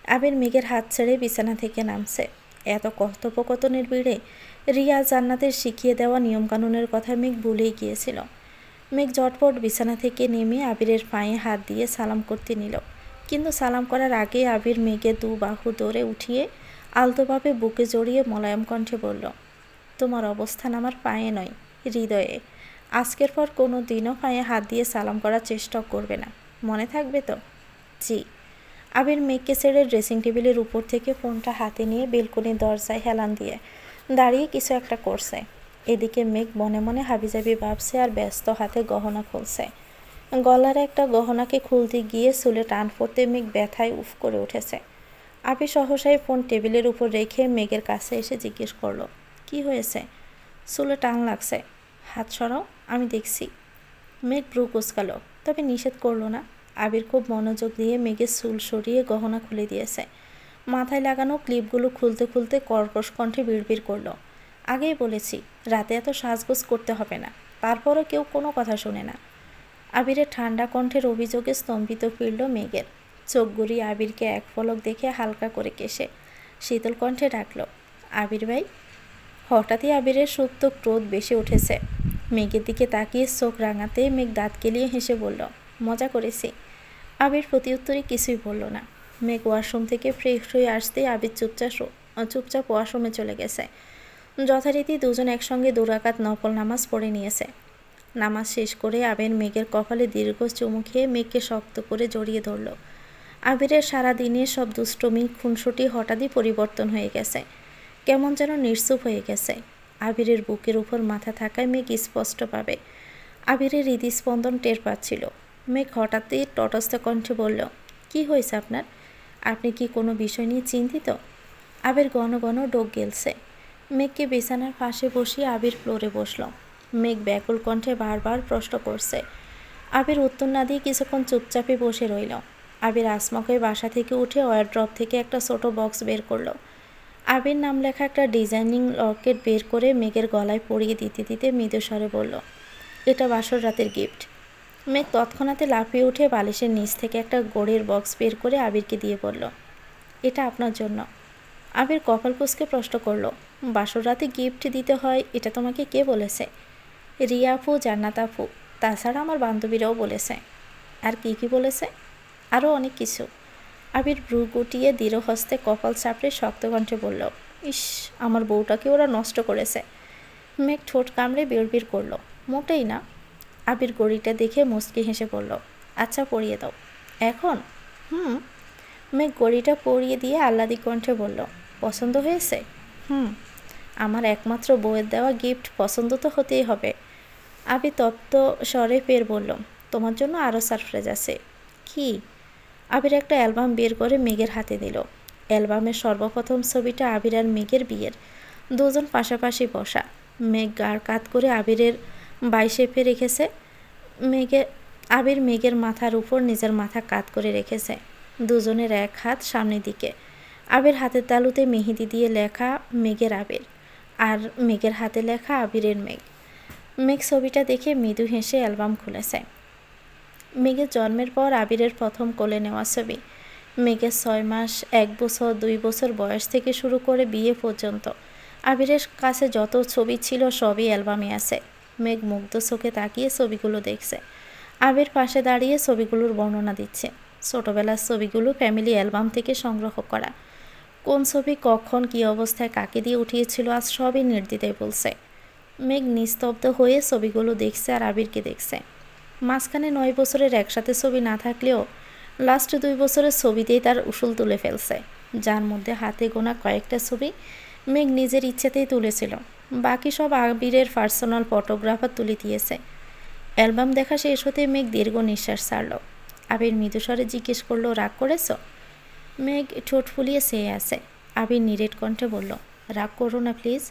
আবির মেঘের হাত ছেড়ে বিছানা থেকে নামছে। এত কথোপকথনের ভিড়ে রিয়া জান্নাতের শিখিয়ে দেওয়া নিয়মকানুনের কথা মেঘ ভুলেই গিয়েছিল। মেঘ ঝটপট বিছানা থেকে নেমে আবিরের পায়ে হাত দিয়ে সালাম করতে নিল, কিন্তু সালাম করার আগে আবির মেঘের দু বাহু ধরে উঠিয়ে আলতোভাবে বুকে জড়িয়ে মোলায়েম কণ্ঠে বলল, তোমার অবস্থান আমার পায়ে নয়, হৃদয়ে। আজকের পর কোনো দিনও পায়ে হাত দিয়ে সালাম করার চেষ্টা করবে না, মনে থাকবে তো? জি। আবির মেঘকে ছেড়ে ড্রেসিং টেবিলের উপর থেকে ফোনটা হাতে নিয়ে বেলকনির দরজায় হেলান দিয়ে দাঁড়িয়ে কিছু একটা করছে। এদিকে মেঘ মনে মনে হাবিজাবি ভাবছে আর ব্যস্ত হাতে গহনা খুলছে। গলার একটা গহনাকে খুলতে গিয়ে চুলে টান পড়তে মেঘ ব্যথায় উফ করে উঠেছে। আবির সহসাই ফোন টেবিলের উপর রেখে মেঘের কাছে এসে জিজ্ঞেস করলো, কি হয়েছে? চুলে টান লাগছে। হাত সরাও, আমি দেখছি। মেঘ ভ্রু কুঁচকালো, তবে নিষেধ করলো না। আবির খুব মনোযোগ দিয়ে মেঘের চুল সরিয়ে গহনা খুলে দিয়েছে। মাথায় লাগানো ক্লিপগুলো খুলতে খুলতে কর্কশ কণ্ঠে বিড়বিড় করলো, আগেই বলেছি রাতে এত সাজগোজ করতে হবে না। তারপরও কেউ কোনো কথা শোনে না। আবিরের ঠান্ডা কণ্ঠের অভিযোগে স্তম্ভিত ফিরল মেঘের। চোখ গড়িয়ে আবিরকে এক পলক দেখে হালকা করে কেশে শীতল কণ্ঠে ডাকল, আবির ভাই। হঠাৎই আবিরের সুপ্ত ক্রোধ বেশি উঠেছে। মেঘের দিকে তাকিয়ে চোখ রাঙাতে মেঘ দাঁত কেলিয়ে হেসে বলল, মজা করেছি। আবির প্রতিউত্তরে কিছুই বলল না। মেঘ ওয়াশরুম থেকে ফ্রেশ হয়ে আসতেই আবির চুপচাপ ওয়াশরুমে চলে গেছে। যথারীতি দুজন একসঙ্গে দুরাকাত নফল নামাজ পড়ে নিয়েছে। নামাজ শেষ করে আবির মেঘের কপালে দীর্ঘ চুমু খেয়ে মেঘকে শক্ত করে জড়িয়ে ধরল। আবিরের সারাদিনের সব দুষ্টমি খুনসুটি হঠাৎই পরিবর্তন হয়ে গেছে, কেমন যেন নিশ্চুপ হয়ে গেছে। আবিরের বুকের উপর মাথা থাকায় মেঘ স্পষ্ট পাবে আবিরের হৃদস্পন্দন টের পাচ্ছিল। মেঘ হঠাৎই তটস্থ কণ্ঠে বলল, কি হয়েছে আপনার? আপনি কি কোনো বিষয় নিয়ে চিন্তিত? আবির ঘন ঘন ডোক গেলছে। মেঘকে বিছানার পাশে বসিয়ে আবির ফ্লোরে বসল। মেঘ ব্যাকুল কণ্ঠে বারবার প্রশ্ন করছে। আবির উত্তর না দিয়ে কিছুক্ষণ চুপচাপে বসে রইল। আবির আসমকে বাসা থেকে উঠে ওয়ারড্রপ থেকে একটা ছোট বক্স বের করলো। আবির নাম লেখা একটা ডিজাইনিং লকেট বের করে মেঘের গলায় পরিয়ে দিতে দিতে মৃদু স্বরে বলল, এটা বাসর রাতের গিফট। মেঘ তৎক্ষণাতে লাফিয়ে উঠে বালিশের নিচ থেকে একটা গোড়ের বক্স বের করে আবিরকে দিয়ে বলল, এটা আপনার জন্য। আবির কপাল কুঁচকে প্রশ্ন করল, বাসর রাতে গিফট দিতে হয় এটা তোমাকে কে বলেছে? রিয়া আপু, জান্নাত আপু, তাছাড়া আমার বান্ধবীরাও বলেছে। আর কি কি বলেছে? আরও অনেক কিছু। আবির ভ্রু গুটিয়ে দৃঢ় হস্তে কপাল চাপড়ে শক্ত কণ্ঠে বলল, ইস, আমার বউটাকে ওরা নষ্ট করেছে। মেঘ ঠোঁট কামড়ে বিড়বিড় করল, মোটেই না। আবির গড়িটা দেখে মুচকি হেসে বলল, আচ্ছা পরিয়ে দাও। এখন? মেঘ গড়িটা পরিয়ে দিয়ে আহ্লাদি কণ্ঠে বলল, পছন্দ হয়েছে? আমার একমাত্র বউয়ের দেওয়া গিফট পছন্দ তো হতেই হবে। আবির তপ্ত স্বরে ফের বলল, তোমার জন্য আরও সারপ্রাইজ আছে। কি? আবির একটা অ্যালবাম বের করে মেঘের হাতে দিল। অ্যালবামের সর্বপ্রথম ছবিটা আবির আর মেঘের বিয়ের, দুজন পাশাপাশি বসা। মেঘ গাড় কাত করে আবিরের বাইশেপে রেখেছে। আবির মেঘের মাথার উপর নিজের মাথা কাত করে রেখেছে, দুজনের এক হাত সামনের দিকে। আবির হাতের তালুতে মেহেদি দিয়ে লেখা মেঘের আবির, আর মেঘের হাতে লেখা আবিরের মেঘ। মেঘ ছবিটা দেখে মৃদু হেসে অ্যালবাম খুলেছে। মেঘের জন্মের পর আবিরের প্রথম কোলে নেওয়া ছবি। মেঘের 6 মাস, 1 বছর, 2 বছর বয়স থেকে শুরু করে বিয়ে পর্যন্ত আবিরের কাছে যত ছবি ছিল সবই অ্যালবামে আছে। মেঘ মুগ্ধ চোখে তাকিয়ে ছবিগুলো দেখছে। আবির পাশে দাঁড়িয়ে ছবিগুলোর বর্ণনা দিচ্ছে। ছোটবেলার ছবিগুলো ফ্যামিলি অ্যালবাম থেকে সংগ্রহ করা। কোন ছবি কখন কী অবস্থায় কাকে দিয়ে উঠিয়েছিল আজ সবই নির্দ্বিধায় বলছে। মেঘ নিস্তব্ধ হয়ে ছবিগুলো দেখছে আর আবিরকে দেখছে। মাঝখানে 9 বছরের একসাথে ছবি না থাকলেও লাস্ট 2 বছরের ছবিতেই তার উসুল তুলে ফেলছে, যার মধ্যে হাতে গোনা কয়েকটা ছবি মেঘ নিজের ইচ্ছেতেই তুলেছিল। বাকি সব আবিরের পার্সোনাল ফটোগ্রাফার তুলে দিয়েছে। অ্যালবাম দেখা শেষ হতে মেঘ দীর্ঘ নিঃশ্বাস ছাড়ল। আবির মৃদুস্বরে জিজ্ঞেস করলো, রাগ করেছ? মেঘ ঠোঁট ফুলিয়ে চেয়ে আছে। আবির নিরেট কণ্ঠে বলল, রাগ করো না প্লিজ,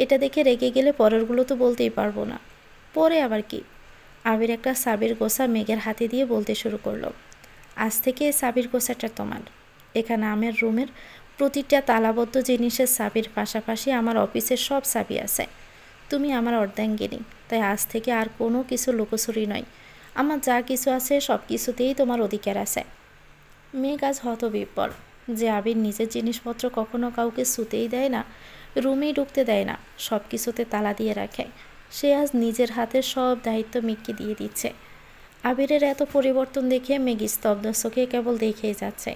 এটা দেখে রেগে গেলে পরেরগুলো তো বলতেই পারবো না। পরে আবার কি? আবির একটা সাবির গোছা মেঘের হাতে দিয়ে বলতে শুরু করলো, আজ থেকে এই সাবির গোছাটা তোমার। এখানে আমার রুমের প্রতিটা তালাবদ্ধ জিনিসের চাবির পাশাপাশি আমার অফিসের সব চাবি আছে। তুমি আমার অর্ধাঙ্গিনী, তাই আজ থেকে আর কোনো কিছু লুকোচুরি নয়। আমার যা কিছু আছে সব কিছুতেই তোমার অধিকার আছে। মেঘ আজ হতবিহ্বল যে আবির নিজের জিনিসপত্র কখনো কাউকে ছুতেই দেয় না, রুমেই ঢুকতে দেয় না, সব কিছুতে তালা দিয়ে রাখে। সে আজ নিজের হাতে সব দায়িত্ব মেঘকে দিয়ে দিচ্ছে। আবিরের এত পরিবর্তন দেখে মেঘ স্তব্ধ চোখে কেবল দেখেই যাচ্ছে।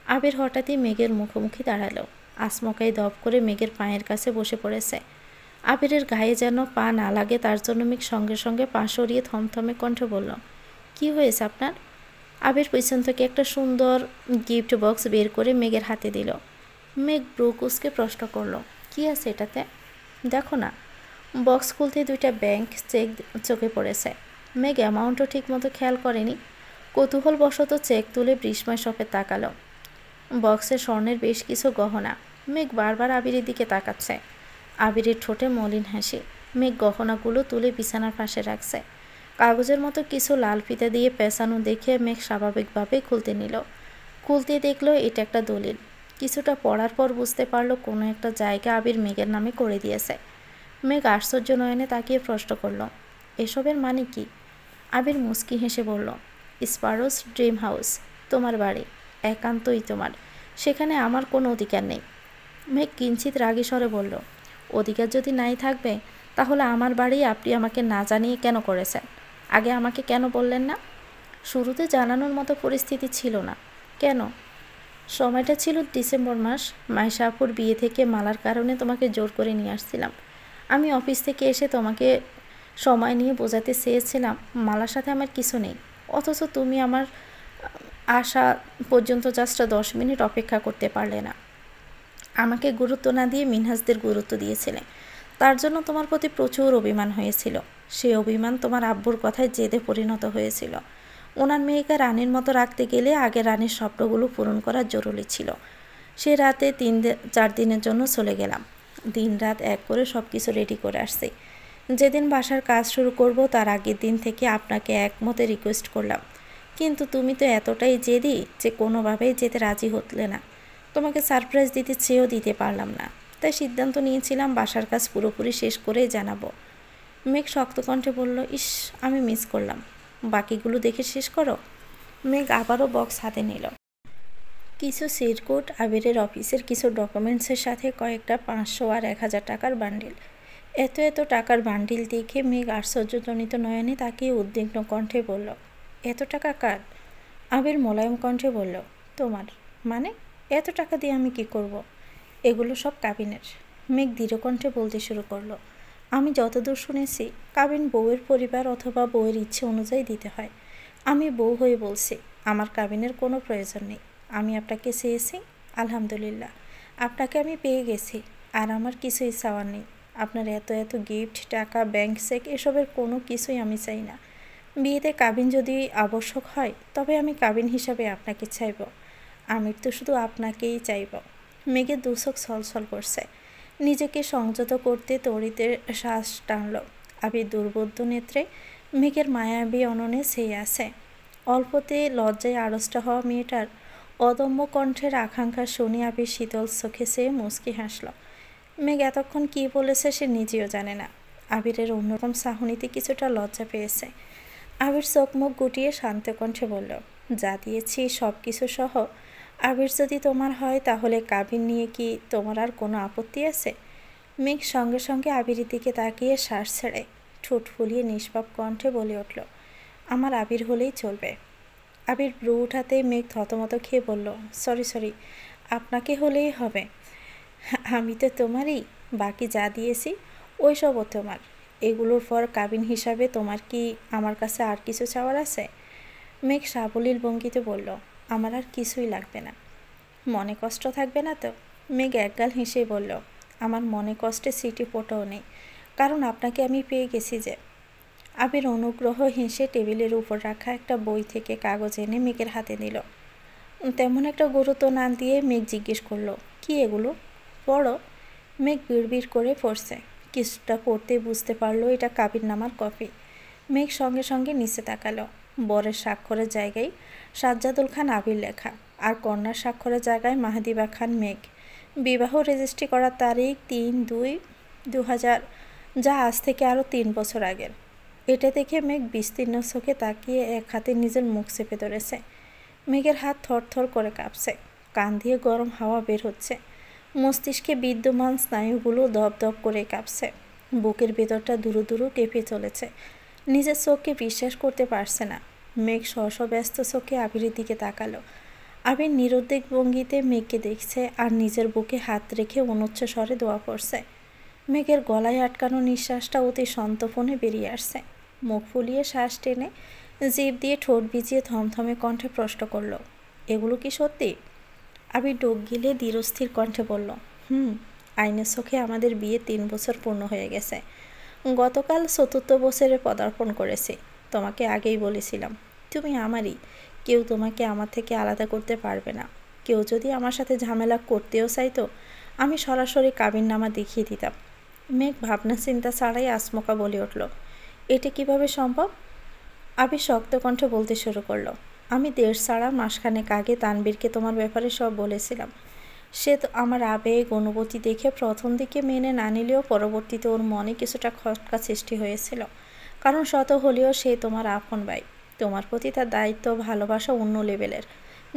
আবির হঠাৎই মেঘের মুখোমুখি দাঁড়ালো। আসমকাই দপ করে মেঘের পায়ের কাছে বসে পড়েছে। আবিরের গায়ে যেন পা না লাগে তার জন্য মেঘ সঙ্গে সঙ্গে পা সরিয়ে থমথমে কণ্ঠে বলল, কি হয়েছে আপনার? আবির পিছন থেকে একটা সুন্দর গিফট বক্স বের করে মেঘের হাতে দিল। মেঘ ব্রুকুসকে প্রশ্ন করলো, কি আছে এটাতে? দেখো না। বক্স খুলতে দুইটা ব্যাংক চেক চোখে পড়েছে। মেঘ অ্যামাউন্টও ঠিক মতো খেয়াল করেনি। কৌতূহলবশত চেক তুলে বিস্ময় শপে তাকালো। বক্সে স্বর্ণের বেশ কিছু গহনা। মেঘ বারবার আবিরের দিকে তাকাচ্ছে। আবিরের ঠোঁটে মলিন হাসি। মেঘ গহনাগুলো তুলে বিছানার পাশে রাখছে। কাগজের মতো কিছু লাল ফিতা দিয়ে পেঁচানো দেখে মেঘ স্বাভাবিকভাবে খুলতে নিল। খুলতে দেখলো এটা একটা দলিল। কিছুটা পড়ার পর বুঝতে পারলো কোনো একটা জায়গা আবির মেঘের নামে করে দিয়েছে। মেঘ আশ্চর্য নয়নে তাকিয়ে প্রশ্ন করল, এসবের মানে কি? আবির মুচকি হেসে বলল, স্পারোস ড্রিম হাউস তোমার বাড়ি, একান্তই তোমার। সেখানে আমার কোনো অধিকার নেই। মেঘ কিঞ্চিত রাগী স্বরে বলল, অধিকার যদি নাই থাকবে তাহলে আমার বাড়ি আপনি আমাকে না জানিয়ে কেন করেছেন? আগে আমাকে কেন বললেন না? শুরুতে জানানোর মতো পরিস্থিতি ছিল না। কেন? সময়টা ছিল ডিসেম্বর মাস। মাইশা আপুর বিয়ে থেকে মালার কারণে তোমাকে জোর করে নিয়ে আসছিলাম। আমি অফিস থেকে এসে তোমাকে সময় নিয়ে বোঝাতে চেয়েছিলাম মালার সাথে আমার কিছু নেই, অথচ তুমি আমার আসা পর্যন্ত জাস্ট 10 মিনিট অপেক্ষা করতে পারলে না। আমাকে গুরুত্ব না দিয়ে মিনহাজদের গুরুত্ব দিয়েছিলে। তার জন্য তোমার প্রতি প্রচুর অভিমান হয়েছিল। সেই অভিমান তোমার আব্বুর কথায় জেদে পরিণত হয়েছিল। ওনার মেয়েকে রানীর মতো রাখতে গেলে আগে রানীর স্বপ্নগুলো পূরণ করা জরুরি ছিল। সে রাতে 4 দিনের জন্য চলে গেলাম। দিন রাত এক করে সব কিছু রেডি করে আসছি। যেদিন বাসার কাজ শুরু করব তার আগের দিন থেকে আপনাকে একমতে রিকোয়েস্ট করলাম, কিন্তু তুমি তো এতটাই জেদি যে কোনোভাবেই যেতে রাজি হতলে না। তোমাকে সারপ্রাইজ দিতে চেয়েও দিতে পারলাম না। তাই সিদ্ধান্ত নিয়েছিলাম বাসার কাজ পুরোপুরি শেষ করেই জানাবো। মেঘ শক্ত কণ্ঠে বলল, ইস, আমি মিস করলাম। বাকিগুলো দেখে শেষ করো। মেঘ আবারও বক্স হাতে নিল। কিছু সিরকুট, আবিরের অফিসের কিছু ডকুমেন্টসের সাথে কয়েকটা 500 আর 1000 টাকার বান্ডিল। এত টাকার বান্ডিল দেখে মেঘ আশ্চর্যজনিত নয়নে তাকিয়ে উদ্বিগ্ন কণ্ঠে বলল, এত টাকা কার? আবির মোলায়েম কণ্ঠে বলল, তোমার। মানে? এত টাকা দিয়ে আমি কি করব? এগুলো সব কাবিনের। মেঘ দৃঢ় কণ্ঠে বলতে শুরু করলো, আমি যতদূর শুনেছি কাবিন বউয়ের পরিবার অথবা বউয়ের ইচ্ছে অনুযায়ী দিতে হয়। আমি বউ হয়ে বলছি আমার কাবিনের কোনো প্রয়োজন নেই। আমি আপনাকে চেয়েছি, আলহামদুলিল্লাহ আপনাকে আমি পেয়ে গেছি। আর আমার কিছুই চাওয়ার নেই। আপনার এত গিফট, টাকা, ব্যাংক চেক এসবের কোনো কিছুই আমি চাই না। বিয়েতে কাবিন যদি আবশ্যক হয় তবে আমি কাবিন হিসাবে আপনাকে চাইব। আমি তো শুধু আপনাকেই চাইব। মেঘের দুচোখ ছলছল করছে। নিজেকে সংযত করতে তড়িতে শ্বাস টানল। আবির দুর্বোধ্য নেত্রে মেঘের মায়াবী অননে চেয়ে আছে। অল্পতে লজ্জায় আড়ষ্ট হওয়া মেয়েটার অদম্য কণ্ঠের আকাঙ্ক্ষা শুনে আবির শীতল চোখে চেয়ে মুচকি হাসল। মেঘ এতক্ষণ কী বলেছে সে নিজেও জানে না। আবিরের অন্যরকম চাহনিতে কিছুটা লজ্জা পেয়েছে। আবির চোখ মুখ গুটিয়ে শান্ত কণ্ঠে বলল, যা দিয়েছি সব কিছু সহ আবির যদি তোমার হয় তাহলে কাবিন নিয়ে কি তোমার আর কোনো আপত্তি আছে? মেঘ সঙ্গে সঙ্গে আবিরের দিকে তাকিয়ে শ্বাস ছেড়ে ঠোঁট ফুলিয়ে নিষ্পাপ কণ্ঠে বলে উঠল, আমার আবির হলেই চলবে। আবির ব্রু উঠাতে মেঘ থতমত খেয়ে বলল, সরি, আপনাকে হলেই হবে। আমি তো তোমারই। বাকি যা দিয়েছি ওই সবও তোমার। এগুলোর পর কাবিন হিসাবে তোমার কি আমার কাছে আর কিছু চাওয়ার আছে? মেঘ সাবলীল ভঙ্গিতে বলল, আমার আর কিছুই লাগবে না। মনে কষ্ট থাকবে না তো? মেঘ একগাল হেসেই বলল, আমার মনে কষ্টে সিটি ফোটাও নেই, কারণ আপনাকে আমি পেয়ে গেছি যে। আবির অনুগ্রহ হেসে টেবিলের উপর রাখা একটা বই থেকে কাগজ এনে মেঘের হাতে দিল। তেমন একটা গুরুত্ব না দিয়ে মেঘ জিজ্ঞেস করলো, কি এগুলো? পড়ো। মেঘ বিড়বিড় করে পড়ছে। কিছুটা পড়তে বুঝতে পারলো এটা কাবিননামার কপি। মেঘ সঙ্গে সঙ্গে নিচে তাকালো। বরের স্বাক্ষরের জায়গায় সাজ্জাদুল খান আবির লেখা, আর কন্যার স্বাক্ষরের জায়গায় মাহদিবা খান মেঘ। বিবাহ রেজিস্ট্রি করার তারিখ 3/2/2000, যা আজ থেকে আরও 3 বছর আগের। এটা দেখে মেঘ বিস্তীর্ণ চোখে তাকিয়ে এক হাতে নিজের মুখ চেপে ধরেছে। মেঘের হাত থরথর করে কাঁপছে, কান দিয়ে গরম হাওয়া বের হচ্ছে, মস্তিষ্কে বিদ্যমান স্নায়ুগুলো দপদপ করে কাঁপছে, বুকের ভেতরটা দুরু দুরু কেঁপে চলেছে। নিজের চোখকে বিশ্বাস করতে পারছে না। মেঘ ব্যস্ত চোখে আবিরের দিকে তাকালো। আবির নিরুদ্বেগ ভঙ্গিতে মেঘকে দেখছে আর নিজের বুকে হাত রেখে অনুচ্চ স্বরে দোয়া পড়ছে। মেঘের গলায় আটকানো নিঃশ্বাসটা অতি সন্তর্পণে বেরিয়ে আসছে। মুখ ফুলিয়ে শ্বাস টেনে জিভ দিয়ে ঠোঁট ভিজিয়ে থমথমে কণ্ঠে প্রশ্ন করল, এগুলো কি সত্যি? আবির ডোক গিলে ধীরস্থির কণ্ঠে বলল, আইনের চোখে আমাদের বিয়ে 3 বছর পূর্ণ হয়ে গেছে। গতকাল 4র্থ বছরে পদার্পণ করেছি। তোমাকে আগেই বলেছিলাম, তুমি আমারই, কেউ তোমাকে আমার থেকে আলাদা করতে পারবে না। কেউ যদি আমার সাথে ঝামেলা করতেও চাইতো, আমি সরাসরি কাবিননামা দেখিয়ে দিতাম। মেঘ ভাবনা চিন্তা ছাড়াই আচমকা বলে উঠল, এটা কিভাবে সম্ভব? আবির শক্ত কণ্ঠে বলতে শুরু করলো, আমি দেশ ছাড়া মাসখানেক আগে তানবীরকে তোমার ব্যাপারে সব বলেছিলাম। সে তো আমার আবেগ অনুভূতি দেখে প্রথম দিকে মেনে না নিলেও পরবর্তীতে ওর মনে কিছুটা খটকা সৃষ্টি হয়েছিল। কারণ শত হলেও সে তোমার আপন ভাই। তোমার প্রতি তার দায়িত্ব ভালোবাসা অন্য লেভেলের,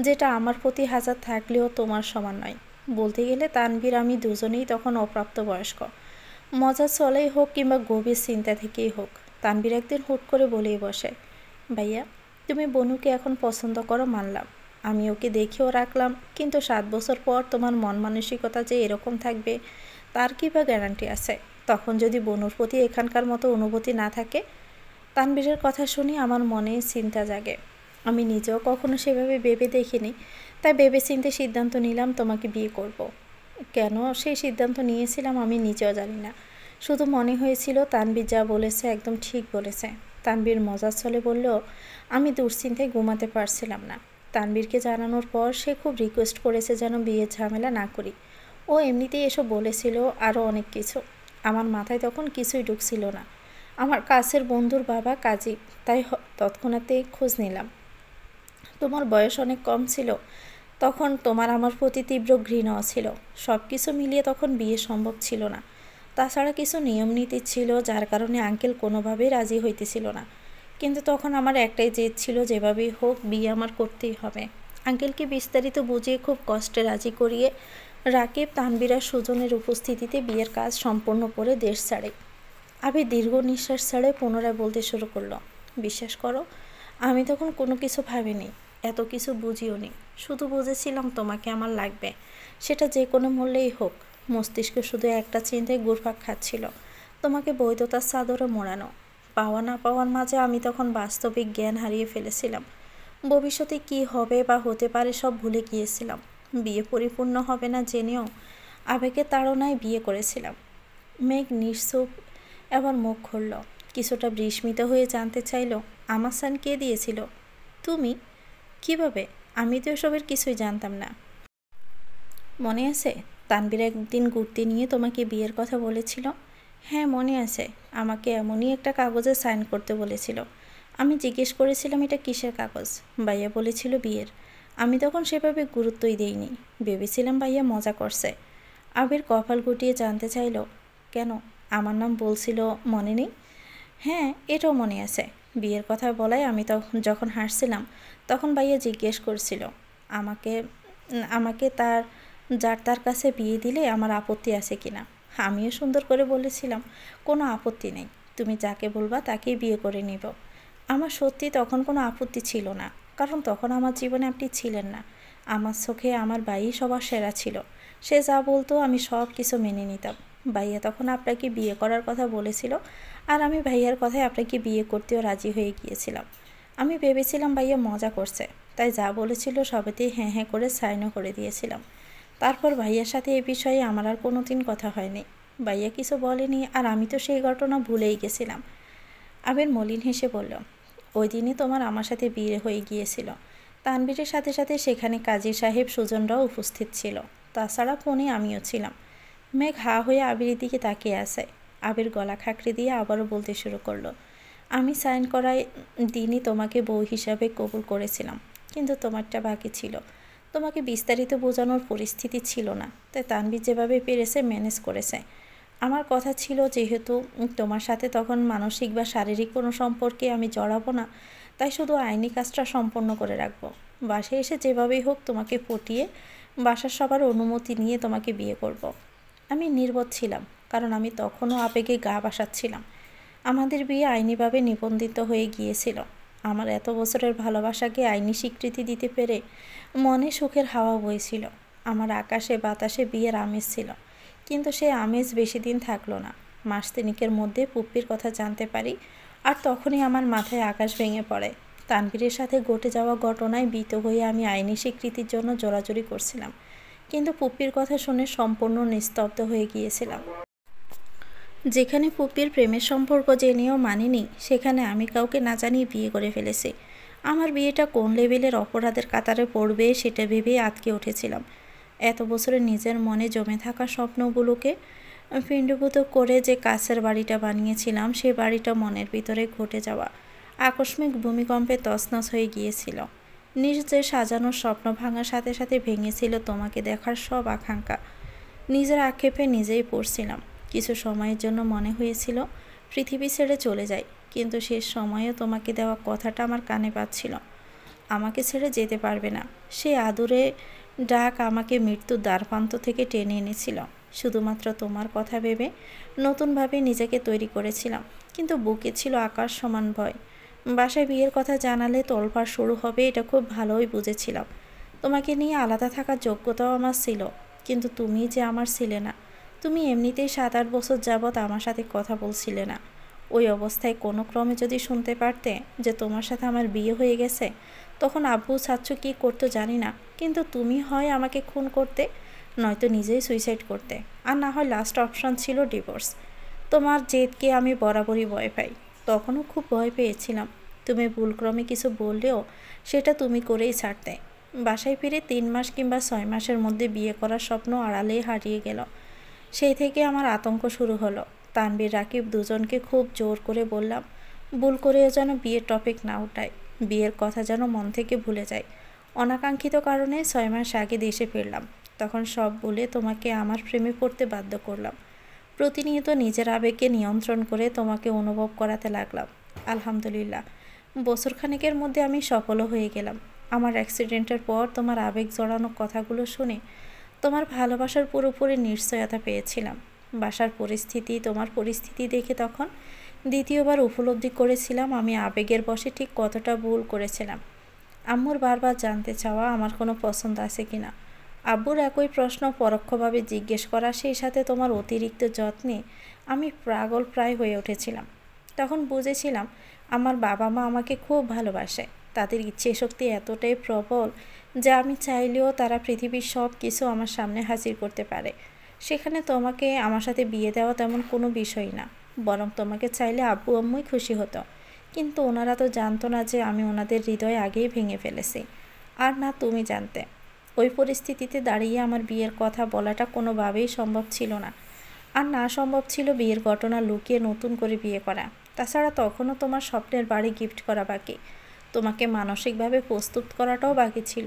যেটা আমার প্রতি হাজার থাকলেও তোমার সমান নয়। বলতে গেলে তানবীর আমি দুজনেই তখন অপ্রাপ্তবয়স্ক। মজা চলেই হোক কিংবা গভীর চিন্তা থেকেই হোক, তানবীর একদিন হুট করে বলেই বসে, ভাইয়া তুমি বনুকে এখন পছন্দ করো মানলাম, আমি ওকে দেখেও রাখলাম, কিন্তু 7 বছর পর তোমার মন মানসিকতা যে এরকম থাকবে তার কী বা গ্যারান্টি আছে? তখন যদি বনুর প্রতি এখানকার মতো অনুভূতি না থাকে? তানবীরের কথা শুনে আমার মনে চিন্তা জাগে। আমি নিজেও কখনো সেভাবে ভেবে দেখিনি, তাই ভেবে চিন্তে সিদ্ধান্ত নিলাম তোমাকে বিয়ে করব। কেন সেই সিদ্ধান্ত নিয়েছিলাম আমি নিজেও জানি না, শুধু মনে হয়েছিল তানবীর যা বলেছে একদম ঠিক বলেছে। তানবীর মজার ছলে বলল, আমি দুশ্চিন্তায় ঘুমাতে পারছিলাম না। তানবীরকে জানানোর পর সে খুব রিকোয়েস্ট করেছে যেন বিয়ের ঝামেলা না করি। ও এমনিতেই এসব বলেছিল আরও অনেক কিছু। আমার মাথায় তখন কিছুই ঢুকছিল না। আমার কাছের বন্ধুর বাবা কাজী, তাই তৎক্ষণাৎই খোঁজ নিলাম। তোমার বয়স অনেক কম ছিল, তখন তোমার আমার প্রতি তীব্র ঘৃণাও ছিল। সব কিছু মিলিয়ে তখন বিয়ে সম্ভব ছিল না। তাছাড়া কিছু নিয়ম নীতি ছিল যার কারণে আঙ্কেল কোনোভাবেই রাজি হইতেছিল না। কিন্তু তখন আমার একটাই জেদ ছিল, যেভাবেই হোক বিয়ে আমার করতেই হবে। আঙ্কেলকে বিস্তারিত বুঝিয়ে খুব কষ্টে রাজি করিয়ে রাকিব, তানবীর আর সুজনের উপস্থিতিতে বিয়ের কাজ সম্পন্ন করে দেশ ছাড়ে। আবির দীর্ঘ নিঃশ্বাস ছেড়ে পুনরায় বলতে শুরু করলো, বিশ্বাস করো আমি তখন কোনো কিছু ভাবিনি, এত কিছু বুঝিও নি। শুধু বুঝেছিলাম তোমাকে আমার লাগবে, সেটা যে কোনো মূল্যেই হোক। মস্তিষ্কে শুধু একটা চিন্তায় ঘুরপাক খাচ্ছিল, তোমাকে বৈধতার চাদরে মোড়ানো। পাওয়া না পাওয়ার মাঝে আমি তখন বাস্তবিক জ্ঞান হারিয়ে ফেলেছিলাম। ভবিষ্যতে কি হবে বা হতে পারে সব ভুলে গিয়েছিলাম। বিয়ে পরিপূর্ণ হবে না জেনেও আবেগের তাড়নায় বিয়ে করেছিলাম। মেঘ নিশ্চুপ এবার মুখ খুলল, কিছুটা বিস্মিত হয়ে জানতে চাইল, আমার সান কে দিয়েছিল? তুমি? কিভাবে? আমি তো এসবের কিছুই জানতাম না। মনে আছে তানবীর একদিন ঘুরতে নিয়ে তোমাকে বিয়ের কথা বলেছিল? হ্যাঁ মনে আছে, আমাকে এমনই একটা কাগজে সাইন করতে বলেছিল। আমি জিজ্ঞেস করেছিলাম এটা কিসের কাগজ? ভাইয়া বলেছিল বিয়ের। আমি তখন সেভাবে গুরুত্বই দেইনি, ভেবেছিলাম ভাইয়া মজা করছে। আবির কপাল গুটিয়ে জানতে চাইল, কেন? আমার নাম বলছিল মনে নেই? হ্যাঁ এটাও মনে আছে, বিয়ের কথা বলায় আমি যখন হাসছিলাম তখন ভাইয়া জিজ্ঞেস করছিল আমাকে আমাকে তার কাছে বিয়ে দিলে আমার আপত্তি আছে কিনা। আমিও সুন্দর করে বলেছিলাম কোনো আপত্তি নেই, তুমি যাকে বলবা তাকেই বিয়ে করে নিব। আমার সত্যি তখন কোনো আপত্তি ছিল না, কারণ তখন আমার জীবনে আপনি ছিলেন না। আমার চোখে আমার ভাই সবার সেরা ছিল। সে যা বলতো আমি সব কিছু মেনে নিতাম। ভাইয়া তখন আপনাকে বিয়ে করার কথা বলেছিল, আর আমি ভাইয়ার কথায় আপনাকে বিয়ে করতেও রাজি হয়ে গিয়েছিলাম। আমি ভেবেছিলাম ভাইয়া মজা করছে, তাই যা বলেছিল সবেতেই হ্যাঁ হ্যাঁ করে সাইনও করে দিয়েছিলাম। তারপর ভাইয়ার সাথে এ বিষয়ে আমার আর কোনো দিন কথা হয়নি। ভাইয়া কিছু বলেনি, আর আমি তো সেই ঘটনা ভুলেই গেছিলাম। আবির মলিন হেসে বলল, ওই দিনই তোমার আমার সাথে বিয়ে হয়ে গিয়েছিল। তানবীরের সাথে সাথে সেখানে কাজী সাহেব সুজনরাও উপস্থিত ছিল, তাছাড়া ফোনে আমিও ছিলাম। মেঘ হা হয়ে আবিরের দিকে তাকিয়ে আছে। আবির গলা খাঁকড়ে দিয়ে আবারও বলতে শুরু করলো, আমি সাইন করায় দিনই তোমাকে বউ হিসাবে কবুল করেছিলাম, কিন্তু তোমারটা বাকি ছিল। তোমাকে বিস্তারিত বোঝানোর পরিস্থিতি ছিল না, তাই তানবীর যেভাবে পেরেছে ম্যানেজ করেছে। আমার কথা ছিল যেহেতু তোমার সাথে তখন মানসিক বা শারীরিক কোনো সম্পর্কে আমি জড়াবো না, তাই শুধু আইনি কাজটা সম্পন্ন করে রাখবো। বাসায় এসে যেভাবেই হোক তোমাকে পটিয়ে বাসার সবার অনুমতি নিয়ে তোমাকে বিয়ে করব। আমি নির্বোধ ছিলাম, কারণ আমি তখনও আবেগে গা ভাসাচ্ছিলাম। আমাদের বিয়ে আইনিভাবে নিবন্ধিত হয়ে গিয়েছিল। আমার এত বছরের ভালোবাসাকে আইনি স্বীকৃতি দিতে পেরে মনে সুখের হাওয়া বইছিল। আমার আকাশে বাতাসে বিয়ের আমেজ ছিল, কিন্তু সেই আমেজ বেশি দিন থাকলো না। মাস তিনেকের মধ্যে পুপ্পির কথা জানতে পারি, আর তখনই আমার মাথায় আকাশ ভেঙে পড়ে। তানভীরের সাথে ঘটে যাওয়া ঘটনায় ভীত হয়ে আমি আইনি স্বীকৃতির জন্য জোরাজুরি করছিলাম, কিন্তু পুপ্পির কথা শুনে সম্পূর্ণ নিস্তব্ধ হয়ে গিয়েছিলাম। যেখানে পুপ্পির প্রেমের সম্পর্ক জেনেও মানিনি, সেখানে আমি কাউকে না জানিয়ে বিয়ে করে ফেলেছি। আমার বিয়েটা কোন লেভেলের অপরাধের কাতারে পড়বে সেটা ভেবেই আটকে উঠেছিলাম। এত বছরে নিজের মনে জমে থাকা স্বপ্নগুলোকে পিণ্ডীভূত করে যে কাছের বাড়িটা বানিয়েছিলাম, সে বাড়িটা মনের ভিতরে ঘটে যাওয়া আকস্মিক ভূমিকম্পে তছনছ হয়ে গিয়েছিল। নিজের সাজানো স্বপ্ন ভাঙার সাথে সাথে ভেঙেছিল তোমাকে দেখার সব আকাঙ্ক্ষা। নিজের আক্ষেপে নিজেই পড়ছিলাম। কিছু সময়ের জন্য মনে হয়েছিল পৃথিবী ছেড়ে চলে যাই, কিন্তু শেষ সময়েও তোমাকে দেওয়া কথাটা আমার কানে পাচ্ছিল, আমাকে ছেড়ে যেতে পারবে না। সে আদুরে ডাক আমাকে মৃত্যুর দ্বারপ্রান্ত থেকে টেনে এনেছিল। শুধুমাত্র তোমার কথা ভেবে নতুনভাবে নিজেকে তৈরি করেছিলাম, কিন্তু বুকে ছিল আকাশ সমান ভয়। বাসায় বিয়ের কথা জানালে তোলপাড় শুরু হবে এটা খুব ভালোই বুঝেছিলাম। তোমাকে নিয়ে আলাদা থাকার যোগ্যতাও আমার ছিল, কিন্তু তুমি যে আমার ছিলে না। তুমি এমনিতেই 7-8 বছর যাবৎ আমার সাথে কথা বলছিলে না। ওই অবস্থায় কোনো ক্রমে যদি শুনতে পারতে যে তোমার সাথে আমার বিয়ে হয়ে গেছে, তখন আব্বু চাচ্চু কী করতো জানি না, কিন্তু তুমি হয় আমাকে খুন করতে, নয়তো নিজেই সুইসাইড করতে, আর না হয় লাস্ট অপশন ছিল ডিভোর্স। তোমার জেদকে আমি বরাবরই ভয় পাই, তখনও খুব ভয় পেয়েছিলাম। তুমি ভুলক্রমে কিছু বললেও সেটা তুমি করেই ছাড়তে। বাসায় ফিরে 3 মাস কিংবা 6 মাসের মধ্যে বিয়ে করার স্বপ্ন আড়ালেই হারিয়ে গেল। সেই থেকে আমার আতঙ্ক শুরু হলো। তানভীর রাকিব দুজনকে খুব জোর করে বললাম, ভুল করেও যেন বিয়ের টপিক না উঠায়, বিয়ের কথা যেন মন থেকে ভুলে যায়। অনাকাঙ্ক্ষিত কারণে 6 মাস আগে দেশে ফিরলাম, তখন সব বলে তোমাকে আমার প্রেমে পড়তে বাধ্য করলাম। প্রতিনিয়ত নিজের আবেগকে নিয়ন্ত্রণ করে তোমাকে অনুভব করাতে লাগলাম। আলহামদুলিল্লাহ, বছরখানেকের মধ্যে আমি সফলও হয়ে গেলাম। আমার অ্যাক্সিডেন্টের পর তোমার আবেগ জড়ানো কথাগুলো শুনে তোমার ভালোবাসার পুরোপুরি নিশ্চয়তা পেয়েছিলাম। বাসার পরিস্থিতি, তোমার পরিস্থিতি দেখে তখন দ্বিতীয়বার উপলব্ধি করেছিলাম আমি আবেগের বশে ঠিক কতটা ভুল করেছিলাম। আম্মুর বারবার জানতে চাওয়া আমার কোনো পছন্দ আছে কিনা, আব্বুর একই প্রশ্ন পরোক্ষভাবে জিজ্ঞেস করা, সেই সাথে তোমার অতিরিক্ত যত্নে আমি পাগল প্রায় হয়ে উঠেছিলাম। তখন বুঝেছিলাম আমার বাবা মা আমাকে খুব ভালোবাসে। তাদের ইচ্ছে শক্তি এতটাই প্রবল যে আমি চাইলেও তারা পৃথিবীর সব কিছু আমার সামনে হাজির করতে পারে। সেখানে তোমাকে আমার সাথে বিয়ে দেওয়া তেমন কোনো বিষয় না, বরং তোমাকে চাইলে আব্বু আম্মুই খুশি হতো। কিন্তু ওনারা তো জানতো না যে আমি ওনাদের হৃদয় আগেই ভেঙে ফেলেছি, আর না তুমি জানতে। ওই পরিস্থিতিতে দাঁড়িয়ে আমার বিয়ের কথা বলাটা কোনোভাবেই সম্ভব ছিল না, আর না সম্ভব ছিল বিয়ের ঘটনা লুকিয়ে নতুন করে বিয়ে করা। তাছাড়া তখনও তোমার স্বপ্নের বাড়ি গিফট করা বাকি, তোমাকে মানসিকভাবে প্রস্তুত করাটাও বাকি ছিল।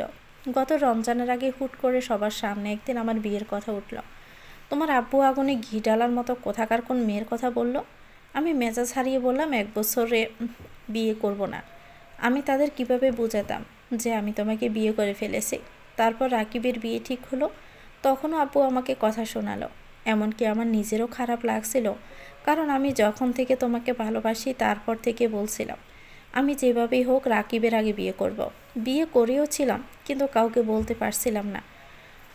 গত রমজানের আগে হুট করে সবার সামনে একদিন আমার বিয়ের কথা উঠল। তোমার আব্বু আগুনে ঘি ডালার মতো কোথাকার কোন মেয়ের কথা বলল। আমি মেজাজ হারিয়ে বললাম 1 বছরে বিয়ে করব না। আমি তাদের কিভাবে বোঝাতাম যে আমি তোমাকে বিয়ে করে ফেলেছি। তারপর রাকিবের বিয়ে ঠিক হলো, তখনও আব্বু আমাকে কথা শোনালো। এমনকি আমার নিজেরও খারাপ লাগছিল, কারণ আমি যখন থেকে তোমাকে ভালোবাসি তারপর থেকে বলছিলাম আমি যেভাবেই হোক রাকিবের আগে বিয়ে করব। বিয়ে করেও ছিলাম, কিন্তু কাউকে বলতে পারছিলাম না।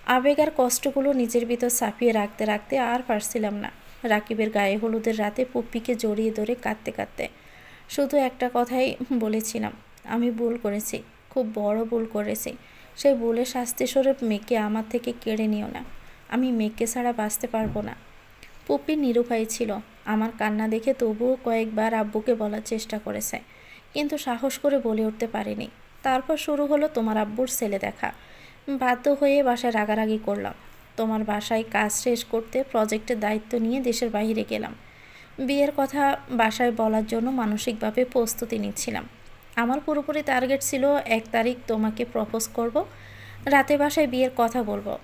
আবেগ আর কষ্টগুলো নিজের ভিতর চাপিয়ে রাখতে রাখতে আর পারছিলাম না। রাকিবের গায়ে হলুদের রাতে পুপ্পিকে জড়িয়ে ধরে কাঁদতে কাঁদতে শুধু একটা কথাই বলেছিলাম, আমি ভুল করেছি, খুব বড় ভুল করেছি। সেই ভুলের শাস্তিস্বরূপ মেয়েকে আমার থেকে কেড়ে নিও না, আমি মেয়েকে ছাড়া বাঁচতে পারবো না। পুপ্পি নিরুপায় ছিল। আমার কান্না দেখে তবুও কয়েকবার আব্বুকে বলার চেষ্টা করেছে, কিন্তু সাহস করে বলে উঠতে পারিনি। তারপর শুরু হলো তোমার আব্বুর ছেলে দেখা। বাধ্য হয়ে বাসায় রাগারাগি করলাম। তোমার বাসায় কাজ শেষ করতে প্রজেক্টের দায়িত্ব নিয়ে দেশের বাইরে গেলাম। বিয়ের কথা বাসায় বলার জন্য মানসিকভাবে প্রস্তুতি নিচ্ছিলাম। আমার পুরোপুরি টার্গেট ছিল 1 তারিখ তোমাকে প্রপোজ করব, রাতে বাসায় বিয়ের কথা বলবো।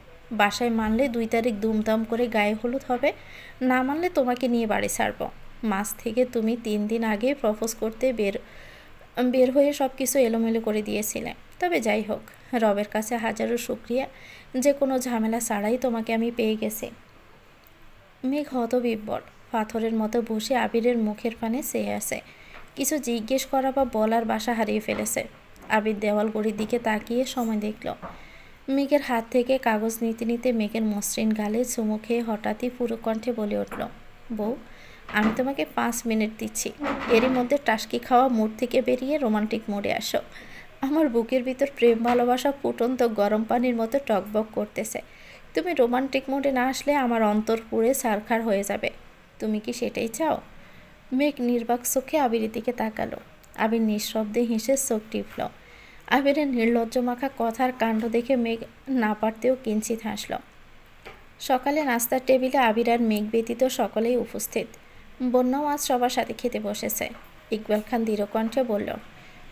বাসায় মানলে 2 তারিখ দুমদাম করে গায়ে হলুদ হবে, না মানলে তোমাকে নিয়ে বাড়ি ছাড়ব। মাস থেকে তুমি 3 দিন আগে প্রপোজ করতে বের হয়ে সব কিছু এলোমেলো করে দিয়েছিলে। তবে যাই হোক, রবের কাছে হাজারো শুকরিয়া যে কোনো ঝামেলা ছাড়াই তোমাকে আমি পেয়ে গেছি। মেঘ হতবিহ্বল পাথরের মতো বসে আবিরের মুখের পানে চেয়ে আছে। কিছু জিজ্ঞেস করা বা বলার বাসা হারিয়ে ফেলেছে। আবির দেওয়াল গড়ির দিকে তাকিয়ে সময় দেখল। মেঘের হাত থেকে কাগজ নিতে নিতে মেঘের মসৃণ গালে চুমু খেয়ে হঠাৎই পুরো কণ্ঠে বলে উঠল, বউ, আমি তোমাকে 5 মিনিট দিচ্ছি। এরই মধ্যে টাসকি খাওয়া মুড থেকে বেরিয়ে রোমান্টিক মোডে আসো। আমার বুকের ভিতর প্রেম ভালোবাসা ফুটন্ত গরম পানির মতো টকবক করতেছে। তুমি রোমান্টিক মোডে না আসলে আমার অন্তর পুড়ে ছারখার হয়ে যাবে। তুমি কি সেটাই চাও? মেঘ নির্বাক চোখে আবিরের দিকে তাকালো। আবির নিঃশব্দে হেসে চোখ টিপল। আবিরের নির্লজ্জ মাখা কথার কাণ্ড দেখে মেঘ না পারতেও কিঞ্চিত হাসল। সকালে নাস্তার টেবিলে আবির আর মেঘ ব্যতীত সকলেই উপস্থিত। বন্যাও আজ সবার সাথে খেতে বসেছে। ইকবাল খান দৃঢ় কণ্ঠে বলল,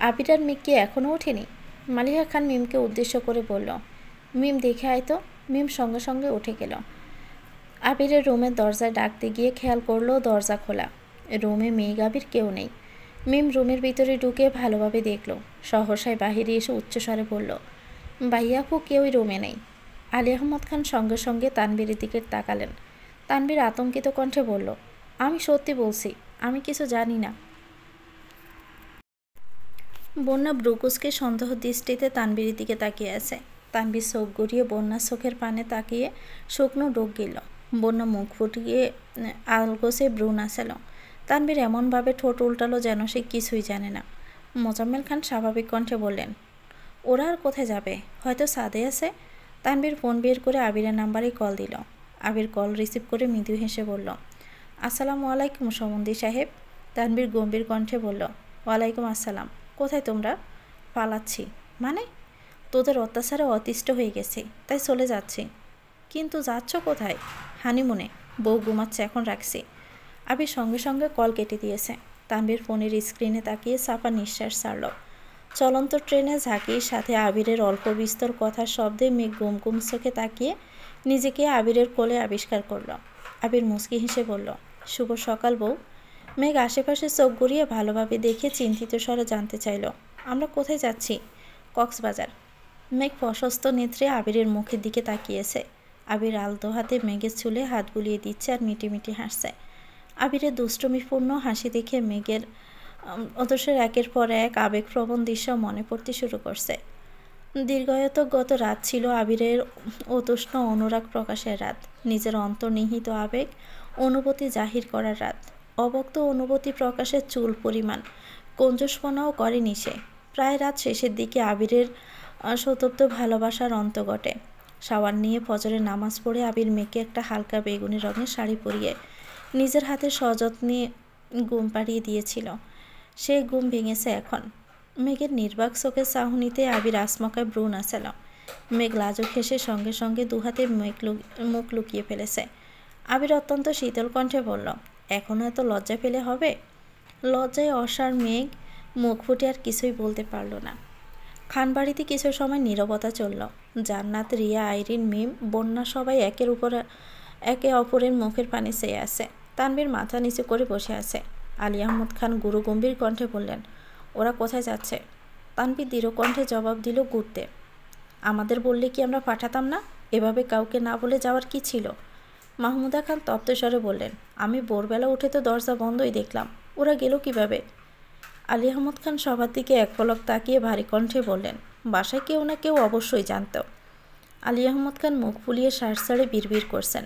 আবির আর মেঘ কি এখনও ওঠেনি? মালিহা খান মিমকে উদ্দেশ্য করে বলল, মিম দেখে আয় তো। মিম সঙ্গে সঙ্গে উঠে গেল। আবিরের রুমের দরজায় ডাকতে গিয়ে খেয়াল করলো দরজা খোলা। রুমে মেঘ আবির কেউ নেই। মিম রুমের ভিতরে ঢুকে ভালোভাবে দেখল। সহসায় বাহিরে এসে উচ্চস্বরে বলল, ভাইয়া আপু কেউই রুমে নেই। আলী আহমদ খান সঙ্গে সঙ্গে তানবীরের দিকে তাকালেন। তানবীর আতঙ্কিত কণ্ঠে বলল, আমি সত্যি বলছি, আমি কিছু জানি না। বন্যা ব্রুকুসকে সন্দেহ দৃষ্টিতে তানবীরের দিকে তাকিয়ে আছে। তানবীর চোখ গড়িয়ে বন্যার চোখের পানে তাকিয়ে শুকনো ডোক গেল। বন্যা মুখ ফুটিয়ে আলগোছে ব্রু নাচাল। তানবীর এমনভাবে ঠোঁট উল্টালো যেন সে কিছুই জানে না। মোজাম্মেল খান স্বাভাবিক কণ্ঠে বললেন, ওরা আর কোথায় যাবে, হয়তো ছাদে আছে। তানবীর ফোন বের করে আবিরের নাম্বারে কল দিল। আবির কল রিসিভ করে মৃদু হেসে বলল, আসসালামু আলাইকুম সমন্দি সাহেব। তানবীর গম্ভীর কণ্ঠে বলল, ওয়ালাইকুম আসসালাম। কোথায় তোমরা? পালাচ্ছি। মানে? তোদের অত্যাচারে অতিষ্ঠ হয়ে গেছি, তাই চলে যাচ্ছি। কিন্তু যাচ্ছ কোথায়? হানিমুনে। বউ ঘুমাচ্ছে, এখন রাখছি। আবির সঙ্গে সঙ্গে কল কেটে দিয়েছে। তানবীর ফোনের স্ক্রিনে তাকিয়ে চাপা নিঃশ্বাস ছাড়ল। চলন্ত ট্রেনে ঝাঁকির সাথে আবিরের অল্প বিস্তর কথার শব্দে মেঘ গুম গুম চোখে তাকিয়ে নিজেকে আবিরের কোলে আবিষ্কার করল। আবির মুচকি হেসে বলল, শুভ সকাল বউ। মেঘ আশেপাশে চোখ ঘুরিয়ে ভালোভাবে দেখে চিন্তিত স্বরে জানতে চাইল, আমরা কোথায় যাচ্ছি? কক্সবাজার। মেঘ প্রশস্ত নেত্রে আবিরের মুখের দিকে তাকিয়েছে। আবির আলতো হাতে মেঘের চুলে হাত বুলিয়ে দিচ্ছে আর মিটিমিটি হাসছে। আবিরের দুষ্টমিপূর্ণ হাসি দেখে মেঘের অদর্শের একের পর এক আবেগপ্রবণ দৃশ্য মনে পড়তে শুরু করছে। দীর্ঘায়ত গত রাত ছিল আবিরের অতুষ্ণ অনুরাগ প্রকাশের রাত। নিজের অন্তর্নিহিত আবেগ অনুভূতি জাহির করার রাত। অবক্ত অনুভূতি প্রকাশের চুল পরিমাণ কঞ্জুসপনাও করেনি সে। প্রায় রাত শেষের দিকে আবিরের শতব্দ ভালোবাসার অন্ত ঘটে। শাওয়ার নিয়ে ফজরের নামাজ পড়ে আবির মেঘকে একটা হালকা বেগুনি রঙের শাড়ি পরিয়ে নিজের হাতে সযত্নে ঘুম পাড়িয়ে দিয়েছিল। সে ঘুম ভেঙেছে এখন। মেঘের নির্বাক চোখের চাহনিতে আবির আসমকায় ব্রু নাচাল। মেঘ লাজুক হেসে সঙ্গে সঙ্গে দুহাতে মুখ লুকিয়ে ফেলেছে। আবির অত্যন্ত শীতল কণ্ঠে বলল, এখনও এত লজ্জা পেলে হবে? লজ্জায় অসার মেঘ মুখ ফুটে আর কিছুই বলতে পারল না। খানবাড়িতে কিছু সময় নীরবতা চলল। জান্নাত, রিয়া, আইরিন, মিম, বন্যা সবাই একে অপরের মুখের পানে চেয়ে আছে। তানবীর মাথা নিচু করে বসে আছে। আলী আহমদ খান গুরু গম্ভীর কণ্ঠে বললেন, ওরা কোথায় যাচ্ছে? তানবীর দৃঢ় কণ্ঠে জবাব দিল, ঘুরতে। আমাদের বললে কি আমরা পাঠাতাম না? এভাবে কাউকে না বলে যাওয়ার কি ছিল? মাহমুদা খান তপ্তস্বরে বললেন, আমি ভোরবেলা উঠে তো দরজা বন্ধই দেখলাম, ওরা গেল কিভাবে? আলী আহমদ খান সবার দিকে এক পলক তাকিয়ে ভারী কণ্ঠে বললেন, বাসায় কেউ না কেউ অবশ্যই জানত। আলী আহমদ খান মুখ ফুলিয়ে শ্বাস ছেড়ে বিড়বিড় করছেন।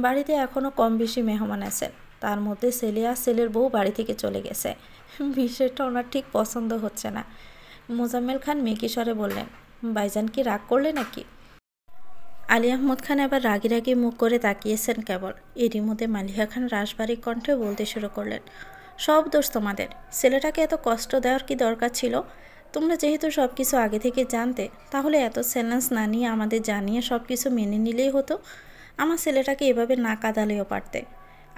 বাড়িতে এখনও কম বেশি মেহমান আছেন। তার মধ্যে ছেলে আর ছেলের বউ বাড়ি থেকে চলে গেছে। বিষয়টা ওনার ঠিক পছন্দ হচ্ছে না। মোজাম্মেল খান মেকি স্বরে বললেন, ভাইজান কি রাগ করলে নাকি? আলী আহমদ খান আবার রাগি রাগি মুখ করে তাকিয়েছেন কেবল। এরই মধ্যে মালিহা খান রাশবাড়ি কণ্ঠে বলতে শুরু করলেন, সব দোষ তোমাদের। ছেলেটাকে এত কষ্ট দেওয়ার কি দরকার ছিল? তোমরা যেহেতু সব কিছু আগে থেকে জানতে, তাহলে এত চ্যালেঞ্জ না নিয়ে আমাদের জানিয়ে সব কিছু মেনে নিলেই হতো। আমার ছেলেটাকে এভাবে না কাঁদালেও পারতে।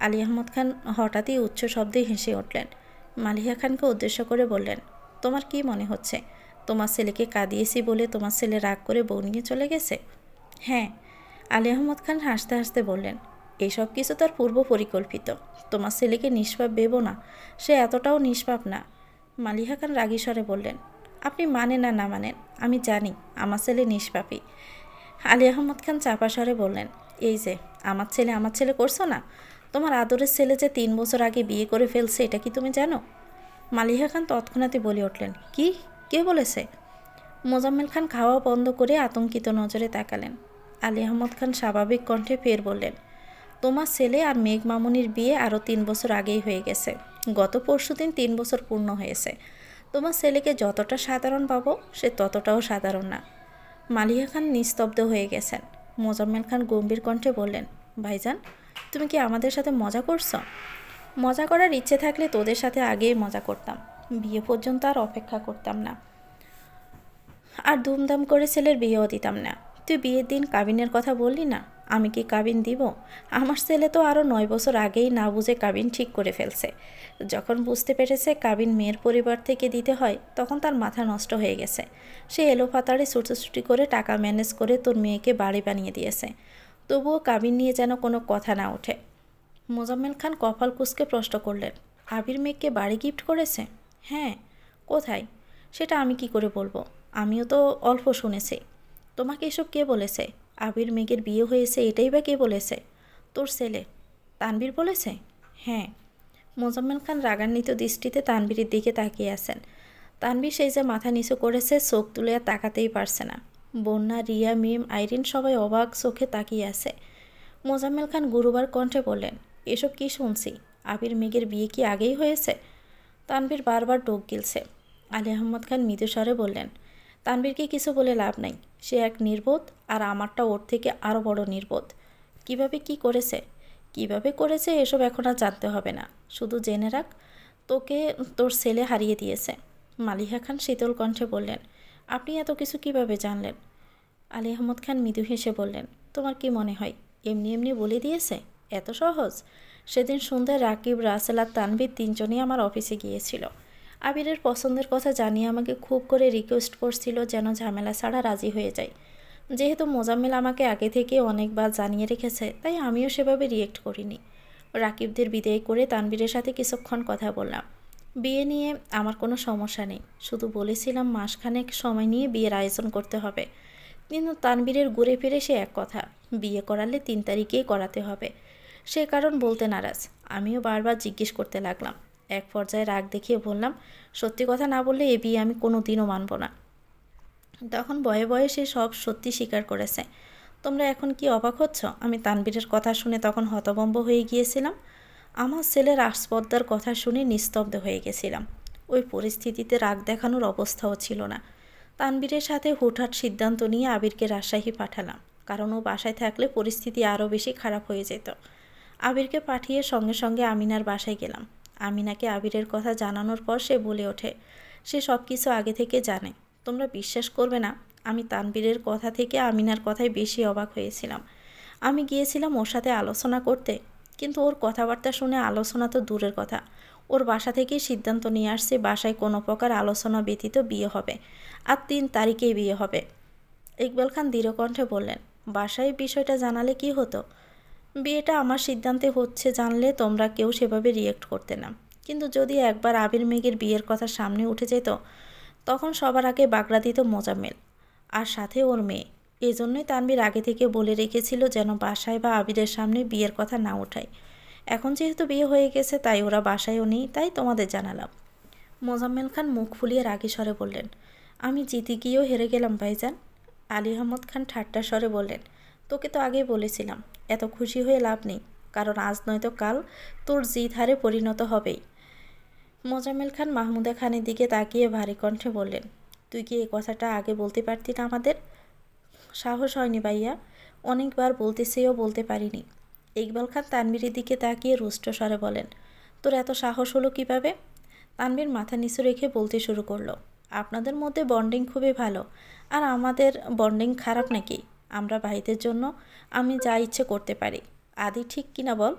আলী আহমদ খান হঠাৎই উচ্চ শব্দে হেসে উঠলেন। মালিহা খানকে উদ্দেশ্য করে বললেন, তোমার কি মনে হচ্ছে তোমার ছেলেকে কাঁদিয়েছি বলে তোমার ছেলে রাগ করে বউ নিয়ে চলে গেছে? হ্যাঁ। আলী আহমদ খান হাসতে হাসতে বললেন, এইসব কিছু তার পূর্ব পরিকল্পিত। তোমার ছেলেকে নিষ্পাপ ভেবো না, সে এতটাও নিষ্পাপ না। মালিহা খান রাগী স্বরে বললেন, আপনি মানেন আর না মানেন, আমি জানি আমার ছেলে নিষ্পাপী। আলী আহমদ খান চাপা স্বরে বললেন, এই যে আমার ছেলে করছো না? তোমার আদরের ছেলে যে 3 বছর আগে বিয়ে করে ফেলছে, এটা কি তুমি জানো? মালিহা খান তৎক্ষণাৎই বলে উঠলেন, কি? কে বলেছে? মোজাম্মেল খান খাওয়া বন্ধ করে আতঙ্কিত নজরে তাকালেন। আলী আহমদ খান স্বাভাবিক কণ্ঠে ফের বললেন, তোমার ছেলে আর মেঘ মামুনির বিয়ে আরও 3 বছর আগেই হয়ে গেছে। গত পরশুদিন 3 বছর পূর্ণ হয়েছে। তোমার ছেলেকে যতটা সাধারণ পাবো, সে ততটাও সাধারণ না। মালিহা খান নিস্তব্ধ হয়ে গেছেন। মোজাম্মেল খান গম্ভীর কণ্ঠে বললেন, ভাইজান, তুমি কি আমাদের সাথে মজা করছো? মজা করার ইচ্ছে থাকলে তোদের সাথে আগেই মজা করতাম, বিয়ে পর্যন্ত আর অপেক্ষা করতাম না, আর ধুমধাম করে ছেলের বিয়েও দিতাম না। তুই বিয়ের দিন কাবিনের কথা বললি না, আমি কি কাবিন দিব? আমার ছেলে তো আরও 9 বছর আগেই না বুঝে কাবিন ঠিক করে ফেলছে। যখন বুঝতে পেরেছে কাবিন মেয়ের পরিবার থেকে দিতে হয়, তখন তার মাথা নষ্ট হয়ে গেছে। সে এলোপাতাড়ি ছুটোছুটি করে টাকা ম্যানেজ করে তোর মেয়েকে বাড়ি বানিয়ে দিয়েছে। তবুও কাবিন নিয়ে যেন কোনো কথা না ওঠে। মোজাম্মেল খান কপাল কুঁচকে প্রশ্ন করলেন, আবির মেয়েকে বাড়ি গিফট করেছে? হ্যাঁ। কোথায়? সেটা আমি কি করে বলবো? আমিও তো অল্প শুনেছি। তোমাকে এসব কে বলেছে? আবির মেঘের বিয়ে হয়েছে এটাই বা কে বলেছে? তোর ছেলে তানবীর বলেছে? হ্যাঁ। মোজাম্মেল খান রাগান্বিত দৃষ্টিতে তানবীরের দিকে তাকিয়ে আছেন। তানবীর সেই যে মাথা নিচু করেছে, চোখ তুলে আর তাকাতেই পারছে না। বন্যা, রিয়া, মিম, আইরিন সবাই অবাক চোখে তাকিয়ে আছে। মোজাম্মেল খান গুরুবার কণ্ঠে বললেন, এসব কি শুনছি? আবির মেঘের বিয়ে কি আগেই হয়েছে? তানবীর বারবার ডোক গিলছে। আলী আহমদ খান মৃদু স্বরে বললেন, তানবীরকে কিছু বলে লাভ নাই, সে এক নির্বোধ, আর আমারটা ওর থেকে আরও বড় নির্বোধ। কিভাবে কি করেছে, কিভাবে করেছে এসব এখন আর জানতে হবে না, শুধু জেনে রাখ তোকে তোর ছেলে হারিয়ে দিয়েছে। মালিহা খান শীতল কণ্ঠে বললেন, আপনি এত কিছু কিভাবে জানলেন? আলী আহমদ খান মৃদু হেসে বললেন, তোমার কি মনে হয় এমনি এমনি বলে দিয়েছে? এত সহজ? সেদিন সন্ধ্যায় রাকিব, রাসেল আর তানভীর 3জনই আমার অফিসে গিয়েছিল। আবিরের পছন্দের কথা জানিয়ে আমাকে খুব করে রিকোয়েস্ট করছিল যেন ঝামেলা ছাড়া রাজি হয়ে যায়। যেহেতু মোজাম্মেল আমাকে আগে থেকে অনেকবার জানিয়ে রেখেছে, তাই আমিও সেভাবে রিয়েক্ট করিনি। রাকিবদের বিদায় করে তানভীরের সাথে কিছুক্ষণ কথা বললাম। বিয়ে নিয়ে আমার কোনো সমস্যা নেই, শুধু বলেছিলাম মাসখানেক সময় নিয়ে বিয়ের আয়োজন করতে হবে। কিন্তু তানভীরের ঘুরে ফিরে সে এক কথা, বিয়ে করালে 3 তারিখেই করাতে হবে। সে কারণ বলতে নারাজ। আমিও বারবার জিজ্ঞেস করতে লাগলাম। এক পর্যায়ে রাগ দেখিয়ে বললাম, সত্যি কথা না বললে এ বিয়ে আমি কোনো দিনও মানব না। তখন বয়ে বয়ে সে সব সত্যি স্বীকার করেছে। তোমরা এখন কি অবাক হচ্ছ? আমি তানভীরের কথা শুনে তখন হতভম্ব হয়ে গিয়েছিলাম। আমার ছেলের আস্পর্ধার কথা শুনে নিস্তব্ধ হয়ে গেছিলাম। ওই পরিস্থিতিতে রাগ দেখানোর অবস্থাও ছিল না। তানভীরের সাথে হুটহাট সিদ্ধান্ত নিয়ে আবিরকে রাজশাহী পাঠালাম, কারণ ও বাসায় থাকলে পরিস্থিতি আরও বেশি খারাপ হয়ে যেত। আবিরকে পাঠিয়ে সঙ্গে সঙ্গে আমিনার বাসায় গেলাম। আমিনাকে আবিরের কথা জানানোর পর সে বলে ওঠে, সে সব কিছু আগে থেকে জানে। তোমরা বিশ্বাস করবে না, আমি তানভীরের কথা থেকে আমিনার কথায় বেশি অবাক হয়েছিলাম। আমি গিয়েছিলাম ওর সাথে আলোচনা করতে, কিন্তু ওর কথাবার্তা শুনে আলোচনা তো দূরের কথা, ওর বাসা থেকেই সিদ্ধান্ত নিয়ে আসছে বাসায় কোনো প্রকার আলোচনা ব্যতীত বিয়ে হবে, আর 3 তারিখেই বিয়ে হবে। ইকবাল খান দৃঢ়কণ্ঠে বললেন, বাসায় বিষয়টা জানালে কি হতো? বিয়েটা আমার সিদ্ধান্তে হচ্ছে জানলে তোমরা কেউ সেভাবে রিয়েক্ট করতে না, কিন্তু যদি একবার আবির মেঘের বিয়ের কথা সামনে উঠে যেত, তখন সবার আগে বাগড়া দিত মোজাম্মেল, আর সাথে ওর মেয়ে। এজন্যই তানভীর আগে থেকে বলে রেখেছিল যেন বাসায় বা আবিরের সামনে বিয়ের কথা না ওঠায়। এখন যেহেতু বিয়ে হয়ে গেছে, তাই ওরা বাসায়ও নেই, তাই তোমাদের জানালাম। মোজাম্মেল খান মুখ ফুলিয়ে রাগী স্বরে বললেন, আমি জিতে গিয়েও হেরে গেলাম ভাইজান। আলী আহমদ খান ঠাট্টা স্বরে বললেন, তোকে তো আগেই বলেছিলাম, এত খুশি হয়ে লাভ নেই, কারণ আজ নয়তো কাল তোর জিত হারে পরিণত হবেই। মোজাম্মেল খান মাহমুদা খানের দিকে তাকিয়ে ভারী কণ্ঠে বললেন, তুই কি এই কথাটা আগে বলতে পারতি না আমাদের? সাহস হয়নি ভাইয়া, অনেকবার বলতে চেয়েও বলতে পারিনি। ইকবাল খান তানভীরের দিকে তাকিয়ে রুষ্ট স্বরে বলেন, তোর এত সাহস হলো কিভাবে? তানভীর মাথা নিচু রেখে বলতে শুরু করলো, আপনাদের মধ্যে বন্ডিং খুবই ভালো, আর আমাদের বন্ডিং খারাপ নাকি? আমরা ভাইদের জন্য আমি যা ইচ্ছে করতে পারি। আদি ঠিক কিনা বল?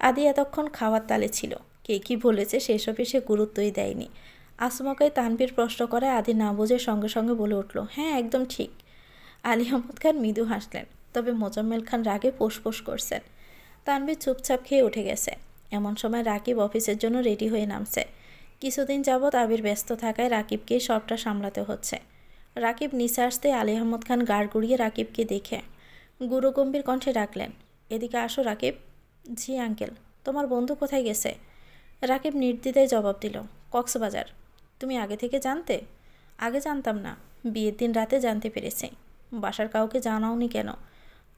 আদি এতক্ষণ খাওয়ার তালে ছিল, কে কী বলেছে সেসবে সে গুরুত্বই দেয়নি। আচমকাই তানভীর প্রশ্ন করে আদি না বুঝে সঙ্গে সঙ্গে বলে উঠল, হ্যাঁ একদম ঠিক। আলী আহমদ খান মৃদু হাসলেন, তবে মোজাম্মেল খান রাগে পোষপোষ করছেন। তানভীর চুপচাপ খেয়ে উঠে গেছে। এমন সময় রাকিব অফিসের জন্য রেডি হয়ে নামছে। কিছুদিন যাবৎ আবির ব্যস্ত থাকায় রাকিবকেই সবটা সামলাতে হচ্ছে। রাকিব নিচে আসতে আলী আহমদ খান গাড় গুড়িয়ে রাকিবকে দেখে গুরুগম্ভীর কণ্ঠে ডাকলেন, এদিকে আসো রাকিব। জি আঙ্কেল। তোমার বন্ধু কোথায় গেছে? রাকিব নির্দ্বিধায় জবাব দিল, কক্সবাজার। তুমি আগে থেকে জানতে? আগে জানতাম না, বিয়ের দিন রাতে জানতে পেরেছি। বাসার কাউকে জানাওনি কেন?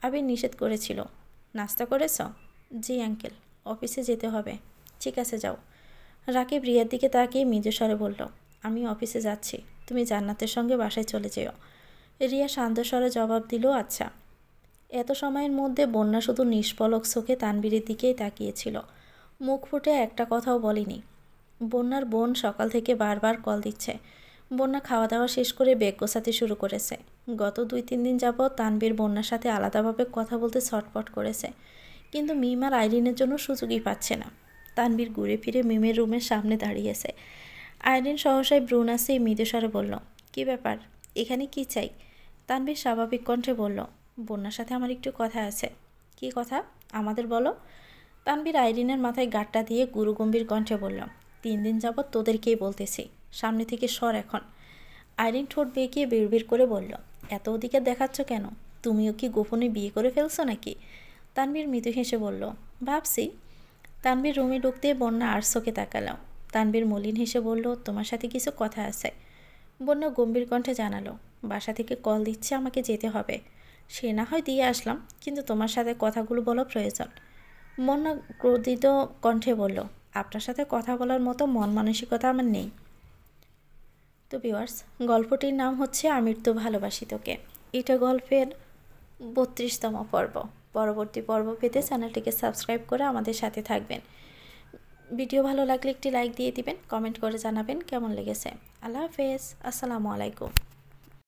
আবির নিষেধ করেছিল। নাস্তা করেছ? জি আঙ্কেল। অফিসে যেতে হবে। ঠিক আছে যাও। রাকিব রিয়ার দিকে তাকিয়ে মৃদুস্বরে বলল, আমি অফিসে যাচ্ছি, তুমি জান্নাতের সঙ্গে বাসায় চলে যেও। রিয়া শান্ত স্বরে জবাব দিল, আচ্ছা। এত সময়ের মধ্যে বন্যা শুধু নিষ্পলক চোখে তানবীরের দিকেই তাকিয়েছিল, মুখ ফুটে একটা কথাও বলেনি। বন্যার বোন সকাল থেকে বারবার কল দিচ্ছে। বন্যা খাওয়া দাওয়া শেষ করে ব্যাগ গোছাতে শুরু করেছে। গত 2-3 দিন যাবৎ তানবীর বন্যার সাথে আলাদাভাবে কথা বলতে ছটফট করেছে, কিন্তু মিম আর আইরিনের জন্য সুযোগই পাচ্ছে না। তানবীর ঘুরে ফিরে মিমের রুমের সামনে দাঁড়িয়েছে। আইরিন সহসায় ব্রু নাচিয়ে মৃদুস্বরে বলল, কী ব্যাপার, এখানে কি চাই? তানবীর স্বাভাবিক কণ্ঠে বলল, বন্যার সাথে আমার একটু কথা আছে। কী কথা? আমাদের বলো। তানবীর আইরিনের মাথায় গাঁটটা দিয়ে গুরুগম্ভীর কণ্ঠে বলল, 3 দিন যাবৎ তোদেরকেই বলতেছি, সামনে থেকে সর এখন। আইরিন ঠোঁট বেঁকিয়ে বিড়বিড় করে বলল, এত অধিকার দেখাচ্ছ কেন? তুমিও কি গোপনে বিয়ে করে ফেলছো নাকি? তানবীর মৃদু হেসে বলল, ভাবছি। তানবীর রুমে ঢুকতে বন্যা আর চোখে তাকালাম। তানবীর মলিন হেসে বলল, তোমার সাথে কিছু কথা আছে। বন্যা গম্ভীর কণ্ঠে জানালো, বাসা থেকে কল দিচ্ছে, আমাকে যেতে হবে। সে না হয় দিয়ে আসলাম, কিন্তু তোমার সাথে কথাগুলো বলা প্রয়োজন। বন্যা ক্রোধিত কণ্ঠে বলল, আপনার সাথে কথা বলার মতো মন মানসিকতা আমার নেই। তো ভিউয়ার্স, গল্পটির নাম হচ্ছে আমির তো ভালোবাসি তোকে। এটা গল্পের 32তম পর্ব। পরবর্তী পর্ব পেতে চ্যানেলটিকে সাবস্ক্রাইব করে আমাদের সাথে থাকবেন। ভিডিও ভালো লাগলে একটি লাইক দিয়ে দিবেন, কমেন্ট করে জানাবেন কেমন লেগেছে। আল্লাহ হাফেজ, আসসালামু আলাইকুম।